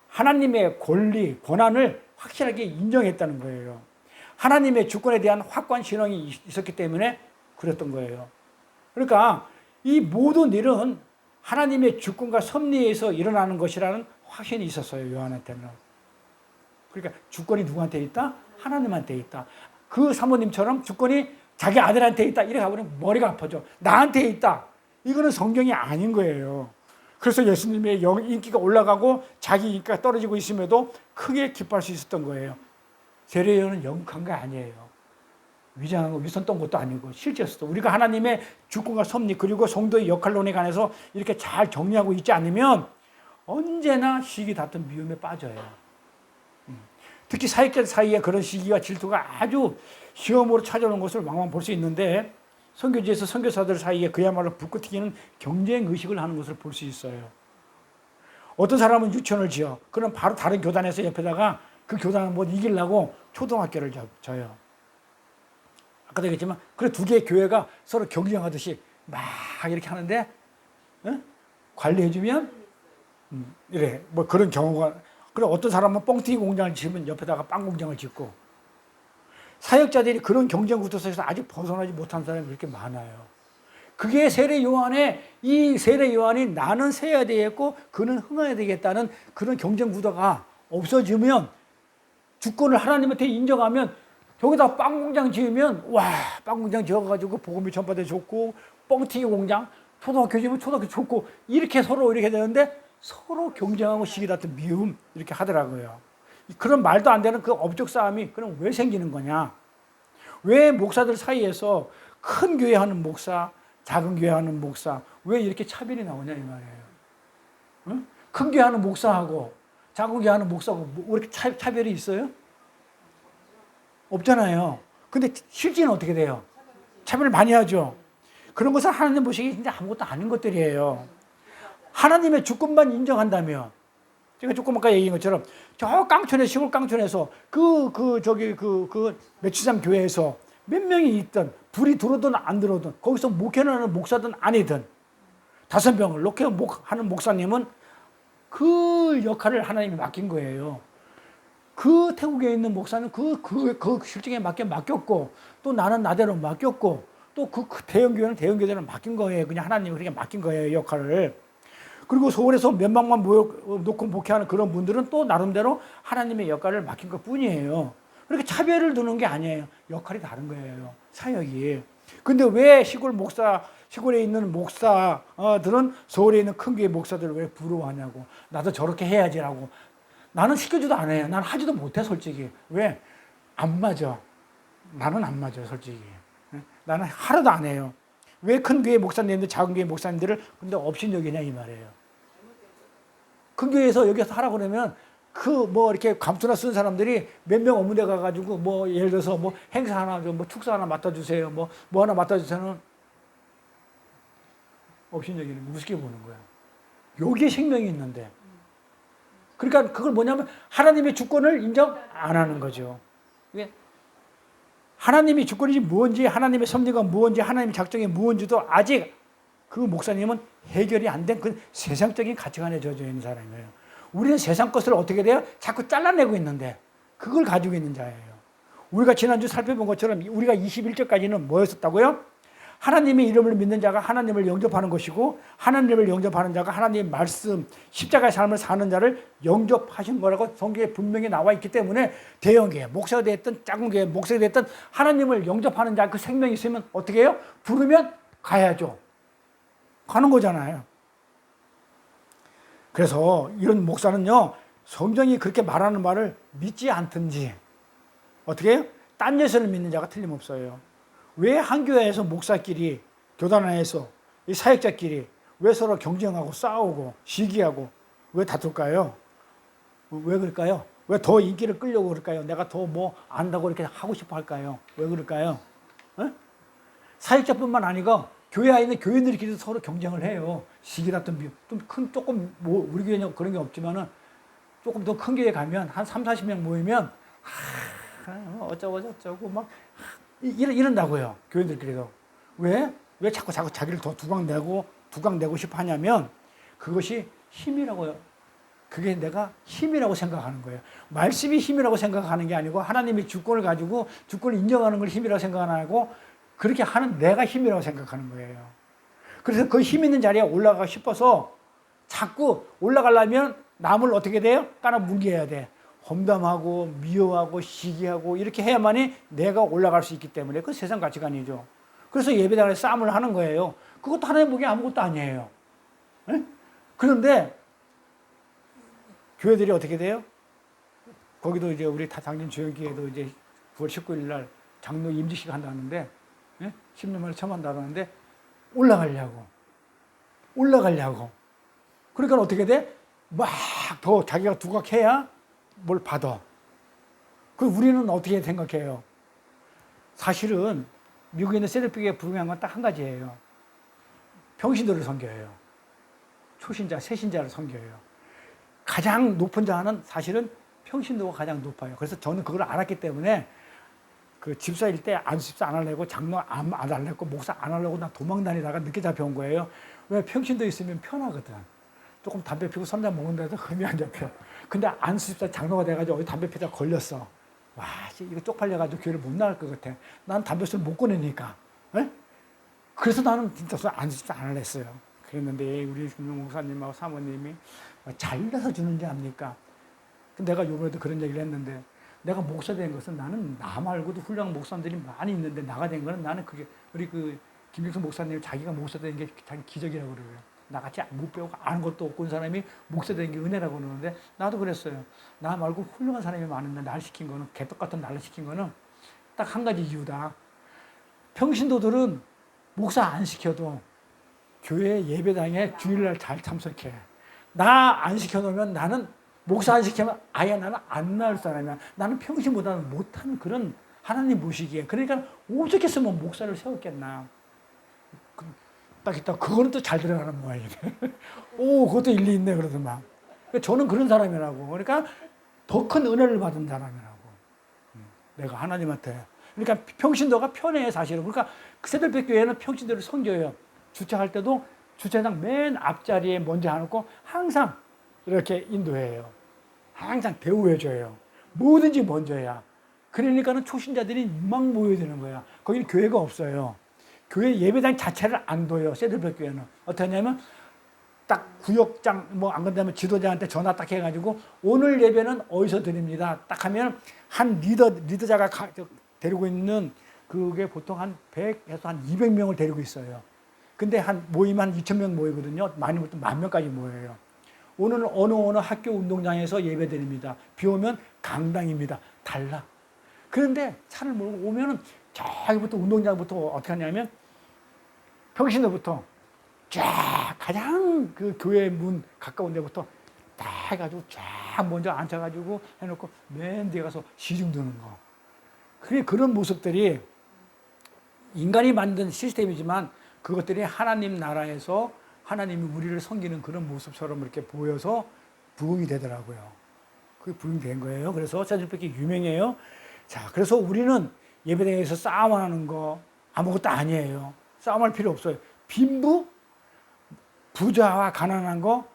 하나님의 권리, 권한을 확실하게 인정했다는 거예요. 하나님의 주권에 대한 확고한 신앙이 있었기 때문에 그랬던 거예요. 그러니까 이 모든 일은 하나님의 주권과 섭리에서 일어나는 것이라는 확신이 있었어요, 요한한테는. 그러니까 주권이 누구한테 있다? 하나님한테 있다. 그 사모님처럼 주권이 자기 아들한테 있다. 이래 가보면 머리가 아파져. 나한테 있다. 이거는 성경이 아닌 거예요. 그래서 예수님의 인기가 올라가고 자기 인기가 떨어지고 있음에도 크게 기뻐할 수 있었던 거예요. 세례요한은 영국한 게 아니에요. 위장하고 위선 떤 것도 아니고 실제로도 우리가 하나님의 주권과 섭리 그리고 성도의 역할론에 관해서 이렇게 잘 정리하고 있지 않으면 언제나 시기 다툼 미움에 빠져요. 특히 사역자 사이에 그런 시기와 질투가 아주 시험으로 찾아오는 것을 왕왕 볼 수 있는데 선교지에서 선교사들 사이에 그야말로 불꽃 튀기는 경쟁 의식을 하는 것을 볼 수 있어요. 어떤 사람은 유치원을 지어. 그럼 바로 다른 교단에서 옆에다가 그 교단을 뭐 이기려고 초등학교를 져요. 아까도 얘기했지만 그래 두 개의 교회가 서로 경쟁하듯이 막 이렇게 하는데 관리해주면 이래 뭐 그런 경우가. 그래 어떤 사람은 뻥튀기 공장을 지으면 옆에다가 빵 공장을 짓고 사역자들이 그런 경쟁 구도에서 아직 벗어나지 못한 사람이 그렇게 많아요. 그게 세례 요한의 이 세례 요한이 나는 세야 되겠고 그는 흥해야 되겠다는 그런 경쟁 구도가 없어지면 주권을 하나님한테 인정하면 저기다 빵 공장 지으면 와 빵 공장 지어가지고 복음이 전파돼 좋고 뻥튀기 공장 초등학교 지으면 초등학교 좋고 이렇게 서로 이렇게 되는데 서로 경쟁하고 시기 다툼 미움 이렇게 하더라고요. 그런 말도 안 되는 그 업적 싸움이 그럼 왜 생기는 거냐? 왜 목사들 사이에서 큰 교회 하는 목사, 작은 교회 하는 목사 왜 이렇게 차별이 나오냐 이 말이에요. 응? 큰 교회 하는 목사하고 작은 교회 하는 목사하고 왜 이렇게 차별이 있어요? 없잖아요. 근데 실제는 어떻게 돼요? 차별을 많이 하죠. 그런 것은 하나님 보시기에 진짜 아무것도 아닌 것들이에요. 하나님의 주권만 인정한다면 제가 조금 아까 얘기한 것처럼 저 깡촌에 시골 깡촌에서 그 매치산 교회에서 몇 명이 있든 불이 들어오든 안 들어오든 거기서 목회하는 목사든 아니든 5명을 놓게 하는 목사님은 그 역할을 하나님이 맡긴 거예요. 그 태국에 있는 목사는 그 실정에 맡겼고 또 나는 나대로 맡겼고 또 그 대형교회는 대형교회는 맡긴 거예요. 그냥 하나님이 그렇게 맡긴 거예요, 역할을. 그리고 서울에서 몇만만 놓고 목회하는 그런 분들은 또 나름대로 하나님의 역할을 맡긴 것 뿐이에요. 그렇게 차별을 두는 게 아니에요. 역할이 다른 거예요. 사역이. 근데 왜 시골에 있는 목사들은 서울에 있는 큰 교회 목사들을 왜 부러워하냐고. 나도 저렇게 해야지라고. 나는 시켜주도 안 해요. 난 하지도 못해, 솔직히. 왜? 안 맞아. 나는 안 맞아, 솔직히. 나는 하나도 안 해요. 왜 큰 교회 목사님들, 작은 교회 목사님들을 근데 업신여기냐 이 말이에요. 큰 교회에서 여기서 하라고 그러면 이렇게 감투나 쓴 사람들이 몇 명 업무대 가가지고 예를 들어서 행사 하나 축사 하나 맡아주세요. 뭐 하나 맡아주세요는 업신여기는 우습게 보는 거야. 여기에 생명이 있는데. 그러니까 그걸 뭐냐면 하나님의 주권을 인정 안 하는 거죠. 하나님의 주권이 무엇인지 하나님의 섭리가 무엇인지 하나님의 작정이 무엇인지도 아직 그 목사님은 해결이 안 된 그 세상적인 가치관에 젖어 있는 사람이에요. 우리는 세상 것을 어떻게 돼요? 자꾸 잘라내고 있는데 그걸 가지고 있는 자예요. 우리가 지난주 살펴본 것처럼 우리가 21절까지는 뭐였었다고요? 하나님의 이름을 믿는 자가 하나님을 영접하는 것이고 하나님을 영접하는 자가 하나님의 말씀 십자가의 삶을 사는 자를 영접하신 거라고 성경에 분명히 나와 있기 때문에 대형교회 목사가 됐든 작은 교회 목사가 됐든 하나님을 영접하는 자 그 생명이 있으면 어떻게 해요? 부르면 가야죠. 가는 거잖아요. 그래서 이런 목사는요 성경이 그렇게 말하는 말을 믿지 않든지 어떻게 해요? 딴 예수를 믿는 자가 틀림없어요. 왜 한 교회에서 목사끼리 교단 안에서 이 사역자끼리 왜 서로 경쟁하고 싸우고 시기하고 왜 다툴까요? 왜 그럴까요? 왜 더 인기를 끌려고 그럴까요? 내가 더 안다고 이렇게 하고 싶어 할까요? 왜 그럴까요? 에? 사역자뿐만 아니고 교회 안에 있는 교인들끼리도 서로 경쟁을 해요. 시기 다툼 조금 우리 교회는 그런 게 없지만은 조금 더 큰 교회 가면 한 30-40명 모이면 어쩌고 이런다고요. 교인들끼리도. 왜 자꾸 자기를 더 두각내고 싶어 하냐면 그것이 힘이라고요. 그게 내가 힘이라고 생각하는 거예요. 말씀이 힘이라고 생각하는 게 아니고 하나님의 주권을 가지고 주권을 인정하는 걸 힘이라고 생각 안 하고 그렇게 하는 내가 힘이라고 생각하는 거예요. 그래서 그 힘 있는 자리에 올라가고 싶어서 자꾸 올라가려면 남을 어떻게 돼요? 깔아뭉개야 돼. 험담하고 미워하고 시기하고 이렇게 해야만이 내가 올라갈 수 있기 때문에 그 세상 가치관이죠. 그래서 예배당에 싸움을 하는 거예요. 그것도 하나님 보기에 아무것도 아니에요. 에? 그런데 교회들이 어떻게 돼요? 거기도 이제 우리 당진 주영교회도 이제 9월 19일 날 장로 임직식 한다는데, 예? 10년 만에 처음 한다는데, 올라가려고. 그러니까 어떻게 돼? 막 더 자기가 두각해야 뭘 받아. 그 우리는 어떻게 생각해요? 사실은 미국에 있는 셀프에게 불응한 건 딱 한 가지예요. 평신도를 섬겨요. 초신자, 새신자를 섬겨요. 가장 높은 자는 사실은 평신도가 가장 높아요. 그래서 저는 그걸 알았기 때문에 그 집사일 때 안수집사 안 하려고, 장로 안 하려고, 목사 안 하려고 나 도망 다니다가 늦게 잡혀온 거예요. 왜? 평신도 있으면 편하거든. 조금 담배 피고 선자 먹는데도 흠이 안 잡혀. 근데 안수집사 장로가 돼가지고 어디 담배 피다 걸렸어. 와, 이거 쪽팔려가지고 교회를 못 나갈 것 같아. 난 담배 술 못 꺼내니까. 에? 그래서 나는 진짜 안수집사 안 하려 했어요. 그랬는데 우리 목사님하고 사모님이 잘라서 주는지 압니까? 내가 요번에도 그런 얘기를 했는데, 내가 목사 된 것은 나는 나 말고도 훌륭한 목사님들이 많이 있는데 나가 된 거는 나는 그게, 우리 그 김일성 목사님 자기가 목사 된 게 자기 기적이라고 그래요. 나같이 못 배우고 아는 것도 없고 온 사람이 목사 된 게 은혜라고 그러는데, 나도 그랬어요. 나 말고 훌륭한 사람이 많은데 날 시킨 거는, 개떡 같은 나를 시킨 거는 딱 한 가지 이유다. 평신도들은 목사 안 시켜도 교회 예배당에 주일날 잘 참석해. 나 안 시켜놓으면, 나는 목사 안 시키면 아예 나는 안 나올 사람이야. 나는 평신보다는 못한 그런 하나님 모시기에. 그러니까 어떻게 했으면 목사를 세웠겠나. 딱 있다. 그거는 또 잘 들어가는 모양이네. 오, 그것도 일리 있네. 그러더만. 저는 그런 사람이라고. 그러니까 더 큰 은혜를 받은 사람이라고. 내가 하나님한테. 그러니까 평신도가 편해, 사실은. 그러니까 새들백 교회는 평신도를 섬겨요. 주차할 때도 주차장 맨 앞자리에 먼저 해놓고 항상 이렇게 인도해요. 항상 대우해줘요. 뭐든지 먼저야. 그러니까는 초신자들이 막 모여드는 거야. 거기는 교회가 없어요. 교회 예배당 자체를 안 둬요. 새들백 교회는. 어떻게 하냐면 딱 구역장 뭐 안 그런다면 지도자한테 전화 딱 해가지고 오늘 예배는 어디서 드립니다. 딱 하면 한 리더자가 데리고 있는, 그게 보통 한 100에서 한 200명을 데리고 있어요. 근데 한 모임 한 2,000명 모이거든요. 많이 모이면 10,000명까지 모여요. 오늘은 어느 학교 운동장에서 예배 드립니다. 비 오면 강당입니다. 달라. 그런데 차를 몰고 오면은 저기부터 운동장부터 어떻게 하냐면 평신도부터 쫙 가장 그 교회 문 가까운 데부터 다 해가지고 쫙 먼저 앉아가지고 해놓고 맨 뒤에 가서 시중 드는 거. 그런 모습들이 인간이 만든 시스템이지만 그것들이 하나님 나라에서 하나님이 우리를 섬기는 그런 모습처럼 이렇게 보여서 부흥이 되더라고요. 그게 부흥이 된 거예요. 그래서 새들백이 유명해요. 자, 그래서 우리는 예배당에서 싸움하는 거 아무것도 아니에요. 싸움할 필요 없어요. 빈부, 부자와 가난한 거,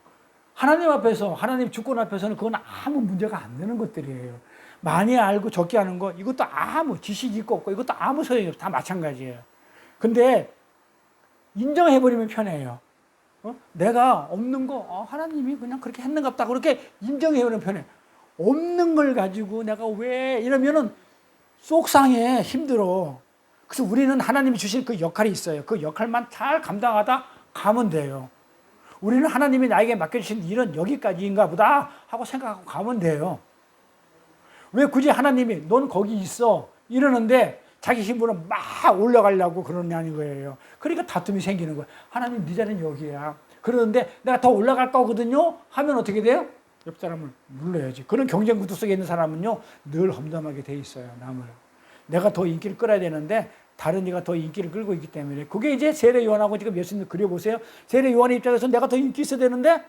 하나님 앞에서, 하나님 주권 앞에서는 그건 아무 문제가 안 되는 것들이에요. 많이 알고 적게 하는 거, 이것도 아무 지식이 있고 없고 이것도 아무 소용이 없어요. 다 마찬가지예요. 근데 인정해버리면 편해요. 내가 없는 거, 하나님이 그냥 그렇게 했는갑다. 그렇게 인정해버리면 편해. 없는 걸 가지고 내가 왜 이러면은 속상해, 힘들어. 그래서 우리는 하나님이 주신 그 역할이 있어요. 그 역할만 잘 감당하다 가면 돼요. 우리는 하나님이 나에게 맡겨주신 일은 여기까지인가 보다 하고 생각하고 가면 돼요. 왜 굳이 하나님이 넌 거기 있어 이러는데 자기 힘으로 막 올라가려고 그러냐는 거예요. 그러니까 다툼이 생기는 거예요. 하나님 네 자리는 여기야. 그러는데 내가 더 올라갈 거거든요 하면 어떻게 돼요? 옆 사람을 눌러야지. 그런 경쟁 구도 속에 있는 사람은요 늘 험담하게 돼 있어요. 남을. 내가 더 인기를 끌어야 되는데 다른 이가 더 인기를 끌고 있기 때문에. 그게 이제 세례 요한하고 지금 예수님 그려보세요. 세례 요한의 입장에서 내가 더 인기 있어야 되는데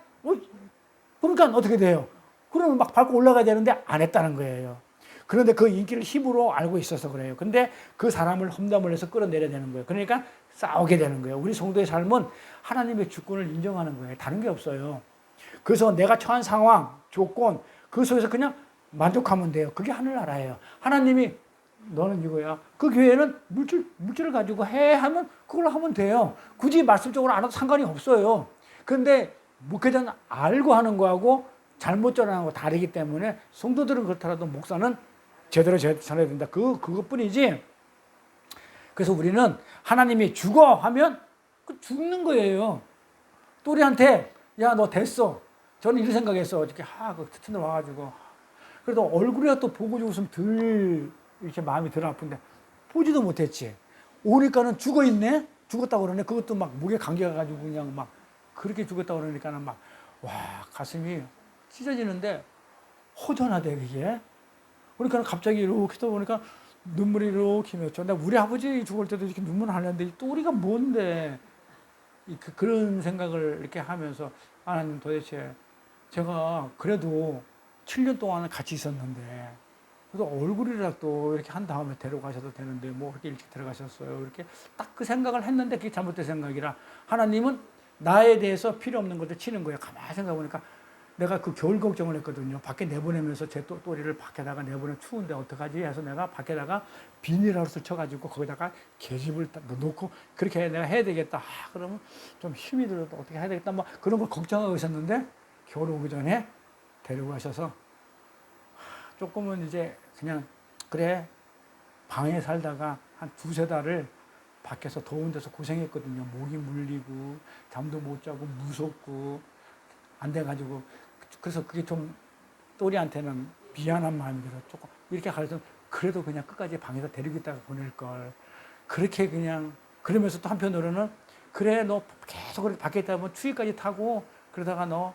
그러니까 어떻게 돼요? 그러면 막 밟고 올라가야 되는데 안 했다는 거예요. 그런데 그 인기를 힘으로 알고 있어서 그래요. 근데 그 사람을 험담을 해서 끌어내려야 되는 거예요. 그러니까 싸우게 되는 거예요. 우리 성도의 삶은 하나님의 주권을 인정하는 거예요. 다른 게 없어요. 그래서 내가 처한 상황, 조건, 그 속에서 그냥 만족하면 돼요. 그게 하늘나라예요. 하나님이 너는 이거야. 그 교회는 물질을 가지고 해 하면 그걸로 하면 돼요. 굳이 말씀적으로 안 해도 상관이 없어요. 그런데 목회자는 알고 하는 거하고 잘못 전하는 거 다르기 때문에 성도들은 그렇더라도 목사는 제대로 전해야 된다. 그것뿐이지. 그래서 우리는 하나님이 죽어 하면 죽는 거예요. 또래한테 야 너 됐어. 저는 이런 생각했어. 어저께 그 특친들 와가지고 그래도 얼굴이라도 보고 죽었으면 덜 이렇게 마음이 덜 아픈데 보지도 못했지. 오니까는 죽어있네? 죽었다고 그러네. 그것도 막 목에 감기가 가지고 그냥 막 그렇게 죽었다고 그러니까는 막, 와, 가슴이 찢어지는데 허전하대, 그게. 그러니까 갑자기 이렇게 떠보니까 눈물이 이렇게 맺혀. 나 우리 아버지 죽을 때도 이렇게 눈물 하는데 또 우리가 뭔데. 그런 생각을 이렇게 하면서 하나님 도대체 제가 그래도 7년 동안 같이 있었는데 그래도 얼굴이라도 이렇게 한 다음에 데려가셔도 되는데 뭐 그렇게 일찍 들어가셨어요. 이렇게 딱 그 생각을 했는데 그게 잘못된 생각이라 하나님은 나에 대해서 필요 없는 것들 치는 거예요. 가만히 생각해 보니까 내가 그 겨울 걱정을 했거든요. 밖에 내보내면서 제 또리를 밖에다가 내보내 추운데 어떡하지 해서 내가 밖에다가 비닐하우스 쳐가지고 거기다가 계집을 놓고 그렇게 내가 해야 되겠다. 그러면 좀 힘이 들어도 어떻게 해야 되겠다. 뭐 그런 걸 걱정하고 있었는데 겨울 오기 전에 데리고 가셔서 조금은 이제 그냥 그래 방에 살다가 한 두세 달을 밖에서 더운 데서 고생했거든요. 목이 물리고 잠도 못 자고 무섭고 안 돼가지고 그래서 그게 좀 또리한테는 미안한 마음이 들어. 조금 이렇게 가르쳐 그래도 그냥 끝까지 방에서 데리고 있다가 보낼 걸. 그렇게 그냥 그러면서 또 한편으로는 그래 너 계속 그렇게 밖에 있다 보면 추위까지 타고 그러다가 너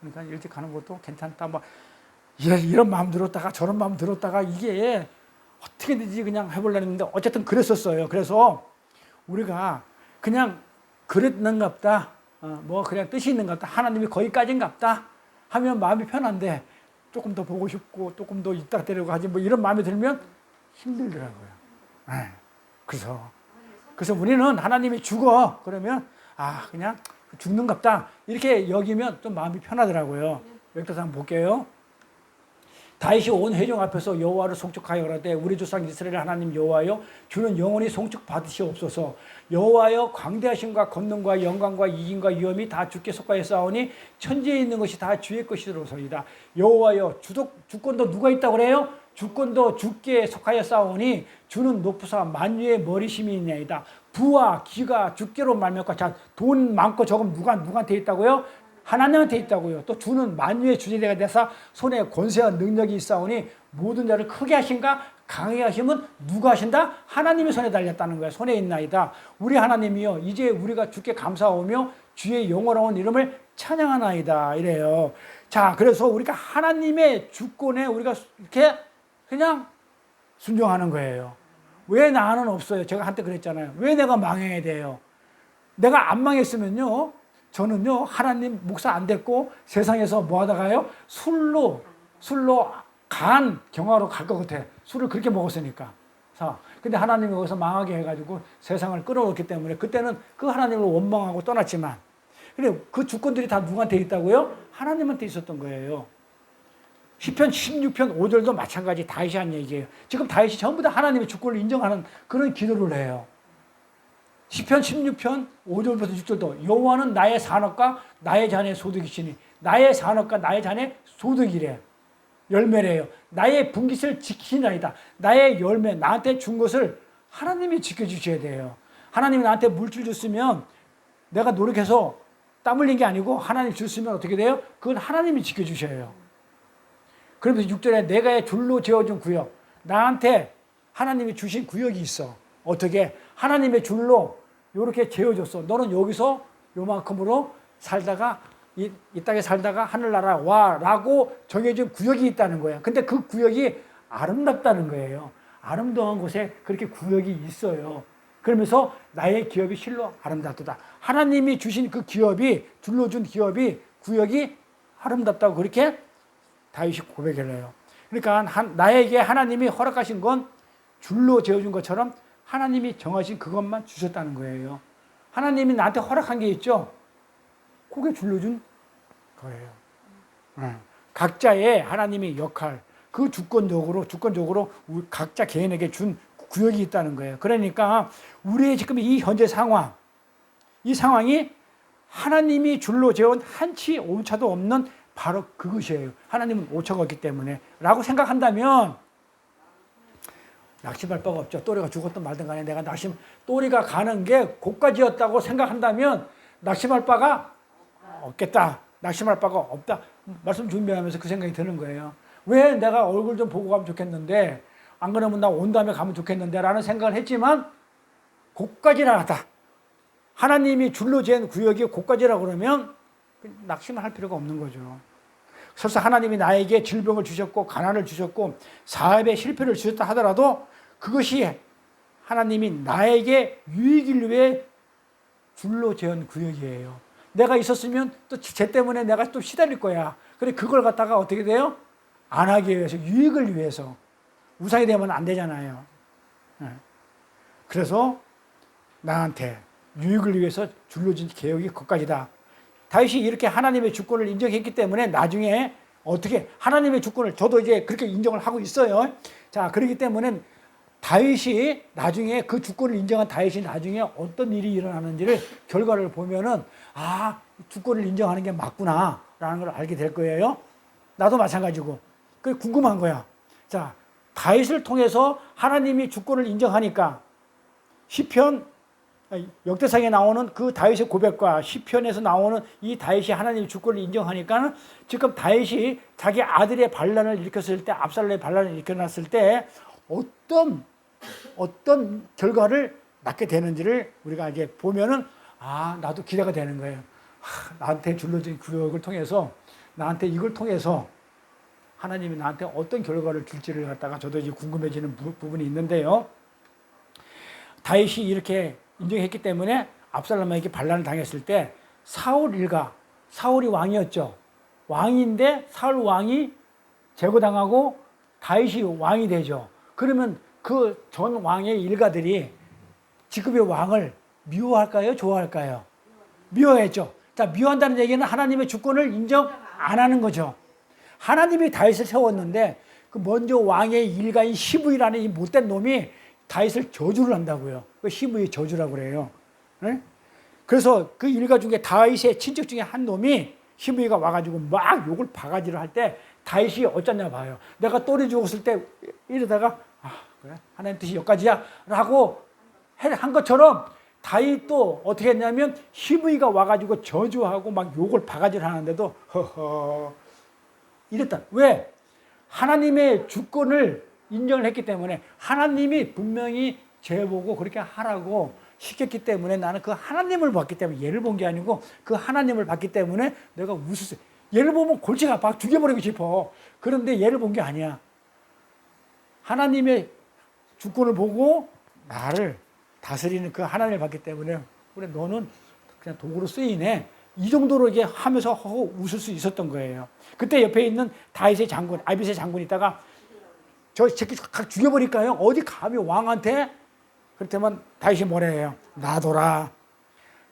그러니까 일찍 가는 것도 괜찮다. 뭐 이런 마음 들었다가 저런 마음 들었다가 이게 어떻게든지 그냥 해보려는 했는데 어쨌든 그랬었어요. 그래서 우리가 그냥 그랬는갑다. 뭐 그냥 뜻이 있는갑다. 하나님이 거기까지인갑다 하면 마음이 편한데 조금 더 보고 싶고 조금 더 이따 데리고 가지 뭐 이런 마음이 들면 힘들더라고요. 네. 그래서 우리는 하나님이 죽어 그러면 그냥 죽는갑다 이렇게 여기면 좀 마음이 편하더라고요. 여기서 한번 볼게요. 다윗이 온 회중 앞에서 여호와를 송축하여 그러되 우리 조상 이스라엘 하나님 여호와여 주는 영원히 송축 받으시옵소서. 여호와여 광대하심과 권능과 영광과 이김과 위엄이 다 주께 속하여 싸우니 천지에 있는 것이 다 주의 것이로소이다. 여호와여 주권도 누가 있다고 그래요? 주권도 주께 속하여 싸우니 주는 높으사 만유의 머리심이 있나이다. 부와 기가 주께로 말미암고 자, 돈 많고 적음 누구한테 있다고요? 하나님한테 있다고요. 또 주는 만유의 주제대가 돼서 손에 권세와 능력이 있사오니 모든 자를 크게 하신가 강하게 하심은 누가 하신다? 하나님의 손에 달렸다는 거예요. 손에 있나이다. 우리 하나님이요 이제 우리가 주께 감사하오며 주의 영원한 이름을 찬양하나이다 이래요. 자, 그래서 우리가 하나님의 주권에 우리가 이렇게 그냥 순종하는 거예요. 왜 나는 없어요? 제가 한때 그랬잖아요. 왜 내가 망해야 돼요? 내가 안 망했으면요 저는요 하나님 목사 안 됐고 세상에서 뭐 하다가요 술로 간 경화로 갈 것 같아. 술을 그렇게 먹었으니까. 근데 하나님이 거기서 망하게 해가지고 세상을 끌어올렸기 때문에 그때는 그 하나님을 원망하고 떠났지만 근데 그 주권들이 다 누구한테 있다고요? 하나님한테 있었던 거예요. 시편 16편 5절도 마찬가지 다윗이 한 얘기예요. 지금 다윗이 전부 다 하나님의 주권을 인정하는 그런 기도를 해요. 시편 16편 5절부터 6절도 여호와는 나의 산업과 나의 잔의 소득이시니 나의 산업과 나의 잔의 소득이래. 열매래요. 나의 분깃을 지키나이다. 나의 열매 나한테 준 것을 하나님이 지켜주셔야 돼요. 하나님이 나한테 물질 줬으면 내가 노력해서 땀 흘린 게 아니고 하나님 줬으면 어떻게 돼요? 그건 하나님이 지켜주셔요. 그러면서 6절에 내가 줄로 재어준 구역 나한테 하나님이 주신 구역이 있어. 어떻게? 하나님의 줄로 이렇게 재어줬어. 너는 여기서 요만큼으로 살다가 이 땅에 살다가 하늘나라 와라고 정해진 구역이 있다는 거야. 근데 그 구역이 아름답다는 거예요. 아름다운 곳에 그렇게 구역이 있어요. 그러면서 나의 기업이 실로 아름답다. 하나님이 주신 그 기업이 둘러준 기업이 구역이 아름답다고 그렇게 다윗이 고백을 해요. 그러니까 나에게 하나님이 허락하신 건 줄로 재어준 것처럼 하나님이 정하신 그것만 주셨다는 거예요. 하나님이 나한테 허락한 게 있죠. 그게 줄여준 거예요. 각자의 하나님의 역할, 그 주권적으로 우리 각자 개인에게 준 구역이 있다는 거예요. 그러니까 우리의 지금 이 현재 상황, 이 상황이 하나님이 줄로 재온 한치 오차도 없는 바로 그것이에요. 하나님은 오차가 없기 때문에 라고 생각한다면 낙심할 바가 없죠. 또리가 죽었든 말든 간에 내가 또리가 가는 게 고까지였다고 생각한다면 낙심할 바가 없겠다. 낙심할 바가 없다. 말씀 준비하면서 그 생각이 드는 거예요. 왜 내가 얼굴 좀 보고 가면 좋겠는데 안 그러면 나 온 다음에 가면 좋겠는데 라는 생각을 했지만 고까지 나갔다. 하나님이 줄로 재은 구역이 고까지라고 그러면 낙심을 할 필요가 없는 거죠. 설사 하나님이 나에게 질병을 주셨고 가난을 주셨고 사업에 실패를 주셨다 하더라도 그것이 하나님이 나에게 유익을 위해 줄로 재은 구역이에요. 내가 있었으면 또 쟤 때문에 내가 또 시달릴 거야. 그래 그걸 갖다가 어떻게 돼요? 안 하기 위해서, 유익을 위해서. 우상이 되면 안 되잖아요. 그래서 나한테 유익을 위해서 줄로 진 계획이 그까지다. 다윗이 이렇게 하나님의 주권을 인정했기 때문에 나중에 어떻게 하나님의 주권을 저도 이제 그렇게 인정을 하고 있어요. 자, 그렇기 때문에 다윗이 나중에 그 주권을 인정한 다윗이 나중에 어떤 일이 일어나는지를 결과를 보면은 아, 주권을 인정하는 게 맞구나라는 걸 알게 될 거예요. 나도 마찬가지고. 그게 궁금한 거야. 자, 다윗을 통해서 하나님이 주권을 인정하니까 시편 역대상에 나오는 그 다윗의 고백과 시편에서 나오는 이 다윗이 하나님의 주권을 인정하니까 지금 다윗이 자기 아들의 반란을 일으켰을 때 압살롬의 반란을 일으켜놨을 때 어떤 결과를 낳게 되는지를 우리가 이제 보면은 아 나도 기대가 되는 거예요. 나한테 줄러진 구역을 통해서 나한테 이걸 통해서 하나님이 나한테 어떤 결과를 줄지를 갖다가 저도 이제 궁금해지는 부분이 있는데요. 다윗이 이렇게 인정했기 때문에 압살롬에게 반란을 당했을 때 사울 일가, 사울이 왕이었죠. 왕인데 사울 왕이 제거당하고 다윗이 왕이 되죠. 그러면 그 전 왕의 일가들이 지금의 왕을 미워할까요? 좋아할까요? 미워했죠. 자, 미워한다는 얘기는 하나님의 주권을 인정 안 하는 거죠. 하나님이 다윗을 세웠는데 그 먼저 왕의 일가인 시브이라는 이 못된 놈이 다윗을 저주를 한다고요. 그 시브이 저주라고 그래요. 네? 그래서 그 일가 중에 다윗의 친척 중에 한 놈이 시브이가 와가지고 막 욕을 바가지를 할 때 다윗이 어쩌냐 봐요. 내가 또리 죽었을 때 이러다가 아 그래 하나님 뜻이 여기까지야 라고 한 것처럼 다윗도 어떻게 했냐면 시브이가 와가지고 저주하고 막 욕을 바가지를 하는데도 허허 이랬다. 왜? 하나님의 주권을 인정을 했기 때문에 하나님이 분명히 죄보고 그렇게 하라고 시켰기 때문에 나는 그 하나님을 봤기 때문에 얘를 본 게 아니고 그 하나님을 봤기 때문에 내가 웃을 수 얘를 보면 골치가 아파 죽여버리고 싶어. 그런데 얘를 본 게 아니야. 하나님의 주권을 보고 나를 다스리는 그 하나님을 봤기 때문에 그래 너는 그냥 도구로 쓰이네. 이 정도로 이게 하면서 웃을 수 있었던 거예요. 그때 옆에 있는 다윗의 장군, 아비스의 장군이 있다가 저 새끼 각 죽여버릴까요? 어디 감히 왕한테? 그렇다면 다윗이 뭐라 해요? 놔둬라.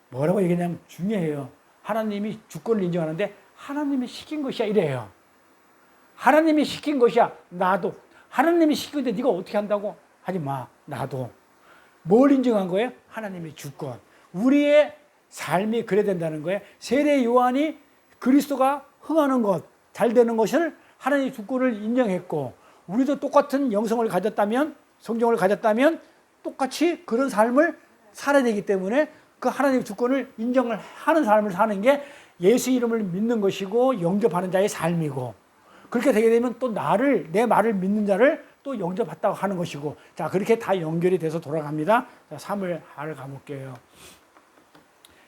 뭐라고 얘기하냐면 중요해요. 하나님이 주권을 인정하는데 하나님이 시킨 것이야 이래요. 하나님이 시킨 것이야. 놔둬. 하나님이 시킨 건데 네가 어떻게 한다고? 하지 마. 놔둬. 뭘 인정한 거예요? 하나님의 주권. 우리의 삶이 그래야 된다는 거예요. 세례 요한이 그리스도가 흥하는 것, 잘 되는 것을 하나님의 주권을 인정했고 우리도 똑같은 영성을 가졌다면 성경을 가졌다면 똑같이 그런 삶을 살아야 되기 때문에 그 하나님의 주권을 인정을 하는 삶을 사는 게 예수 이름을 믿는 것이고 영접하는 자의 삶이고 그렇게 되게 되면 또 내 말을 믿는 자를 또 영접했다고 하는 것이고 자 그렇게 다 연결이 돼서 돌아갑니다. 자, 3을 가볼게요.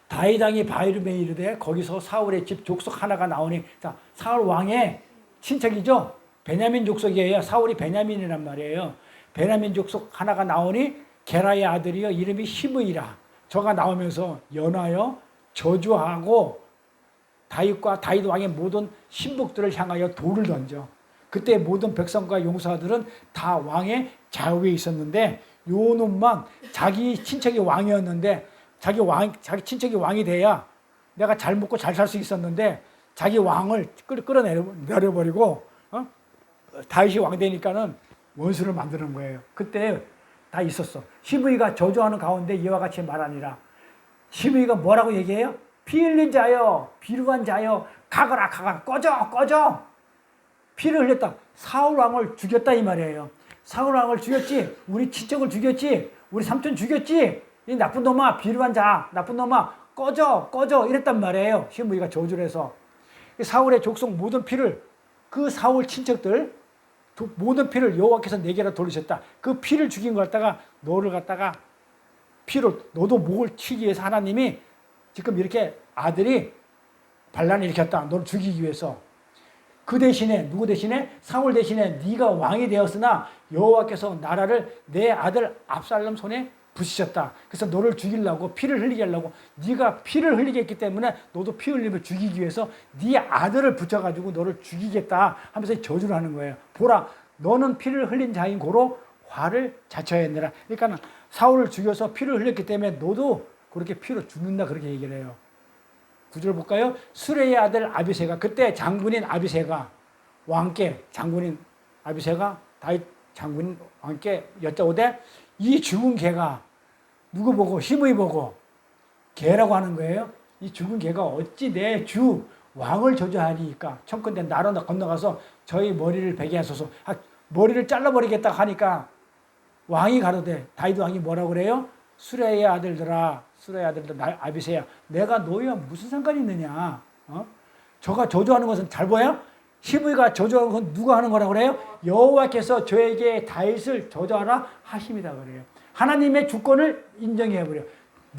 다윗 왕이 바이름에 이르되 거기서 사울의 집 족속 하나가 나오니 자 사울 왕의 친척이죠. 베냐민 족속이에요. 사울이 베냐민이란 말이에요. 베냐민 족속 하나가 나오니 게라의 아들이요 이름이 시므이라. 저가 나오면서 연하여 저주하고 다윗과 다윗 왕의 모든 신복들을 향하여 돌을 던져. 그때 모든 백성과 용사들은 다 왕의 좌우에 있었는데 요 놈만 자기 친척이 왕이었는데 자기 친척이 왕이 돼야 내가 잘 먹고 잘 살 수 있었는데 자기 왕을 끌어내려버리고 다윗이 왕 되니까는 원수를 만드는 거예요. 그때 다 있었어. 시므이가 저주하는 가운데 이와 같이 말하니라. 시므이가 뭐라고 얘기해요? 피 흘린 자여, 비루한 자여, 가거라, 꺼져. 피를 흘렸다. 사울 왕을 죽였다 이 말이에요. 사울 왕을 죽였지. 우리 친척을 죽였지. 우리 삼촌 죽였지. 이 나쁜 놈아, 비루한 자, 나쁜 놈아, 꺼져 이랬단 말이에요. 시므이가 저주를 해서 사울의 족속 모든 피를 그 사울 친척들 모든 피를 여호와께서 내게로 돌리셨다. 그 피를 죽인 걸 갖다가 너를 갖다가 피로 너도 목을 치기 위해서 하나님이 지금 이렇게 아들이 반란을 일으켰다. 너를 죽이기 위해서. 그 대신에 누구 대신에 사울 대신에 네가 왕이 되었으나 여호와께서 나라를 내 아들 압살롬 손에 부시셨다. 그래서 너를 죽이려고 피를 흘리게 하려고 네가 피를 흘리게 했기 때문에 너도 피 흘림을 죽이기 위해서 네 아들을 붙여가지고 너를 죽이겠다 하면서 저주를 하는 거예요. 보라 너는 피를 흘린 자인 고로 화를 자초하였느라. 그러니까 사울을 죽여서 피를 흘렸기 때문에 너도 그렇게 피로 죽는다 그렇게 얘기를 해요. 구절 볼까요? 수레의 아들 아비새가 그때 장군인 아비새가 왕께 장군인 아비새가 다윗 장군인 왕께 여쭤오되 이 죽은 개가 누구 보고 시므이 보고 개라고 하는 거예요. 이 죽은 개가 어찌 내 주 왕을 저주하니까 청컨대 나로 건너가서 저희 머리를 베게 하소서. 머리를 잘라버리겠다 하니까 왕이 가로되 다윗 왕이 뭐라고 그래요? 수레의 아들들아 수레의 아들들 아비새야 내가 너희와 무슨 상관이 있느냐. 저가 저주하는 것은 잘 보여? 시므이가 저주하는 건 누가 하는 거라고 그래요? 여호와께서 저에게 다윗을 저주하라 하심이다 그래요. 하나님의 주권을 인정해버려.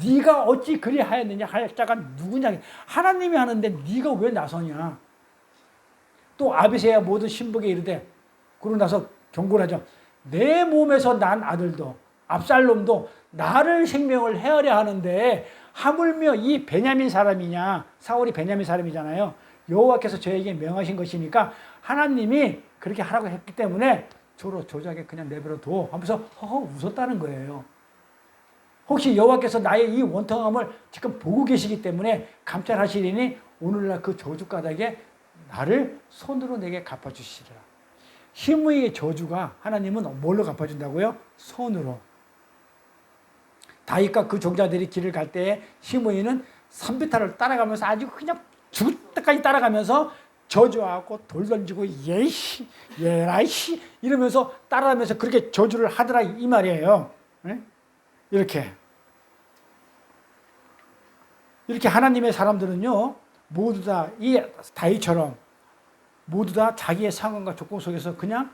네가 어찌 그리 하였느냐 할 자가 누구냐. 하나님이 하는데 네가 왜 나서냐. 또 아비새야 모든 신복에 이르되 그러고 나서 경고를 하죠. 내 몸에서 난 아들도 압살롬도 나를 생명을 헤아려 하는데 하물며 이 베냐민 사람이냐. 사울이 베냐민 사람이잖아요. 여호와께서 저에게 명하신 것이니까 하나님이 그렇게 하라고 했기 때문에 저로 조작에 그냥 내버려 둬 하면서 허허 웃었다는 거예요. 혹시 여호와께서 나의 이 원통함을 지금 보고 계시기 때문에 감찰하시리니 오늘날 그 저주가닥에 나를 손으로 내게 갚아주시리라. 시므이의 저주가 하나님은 뭘로 갚아준다고요? 손으로. 다윗과 그 종자들이 길을 갈 때에 시므이는 산비탈을 따라가면서 아주 그냥 죽을 때까지 따라가면서 저주하고 돌 던지고 예이씨 예라이씨 이러면서 따라가면서 그렇게 저주를 하더라 이 말이에요. 이렇게 하나님의 사람들은요 모두 다 이 다윗처럼 모두 다 자기의 상황과 조건 속에서 그냥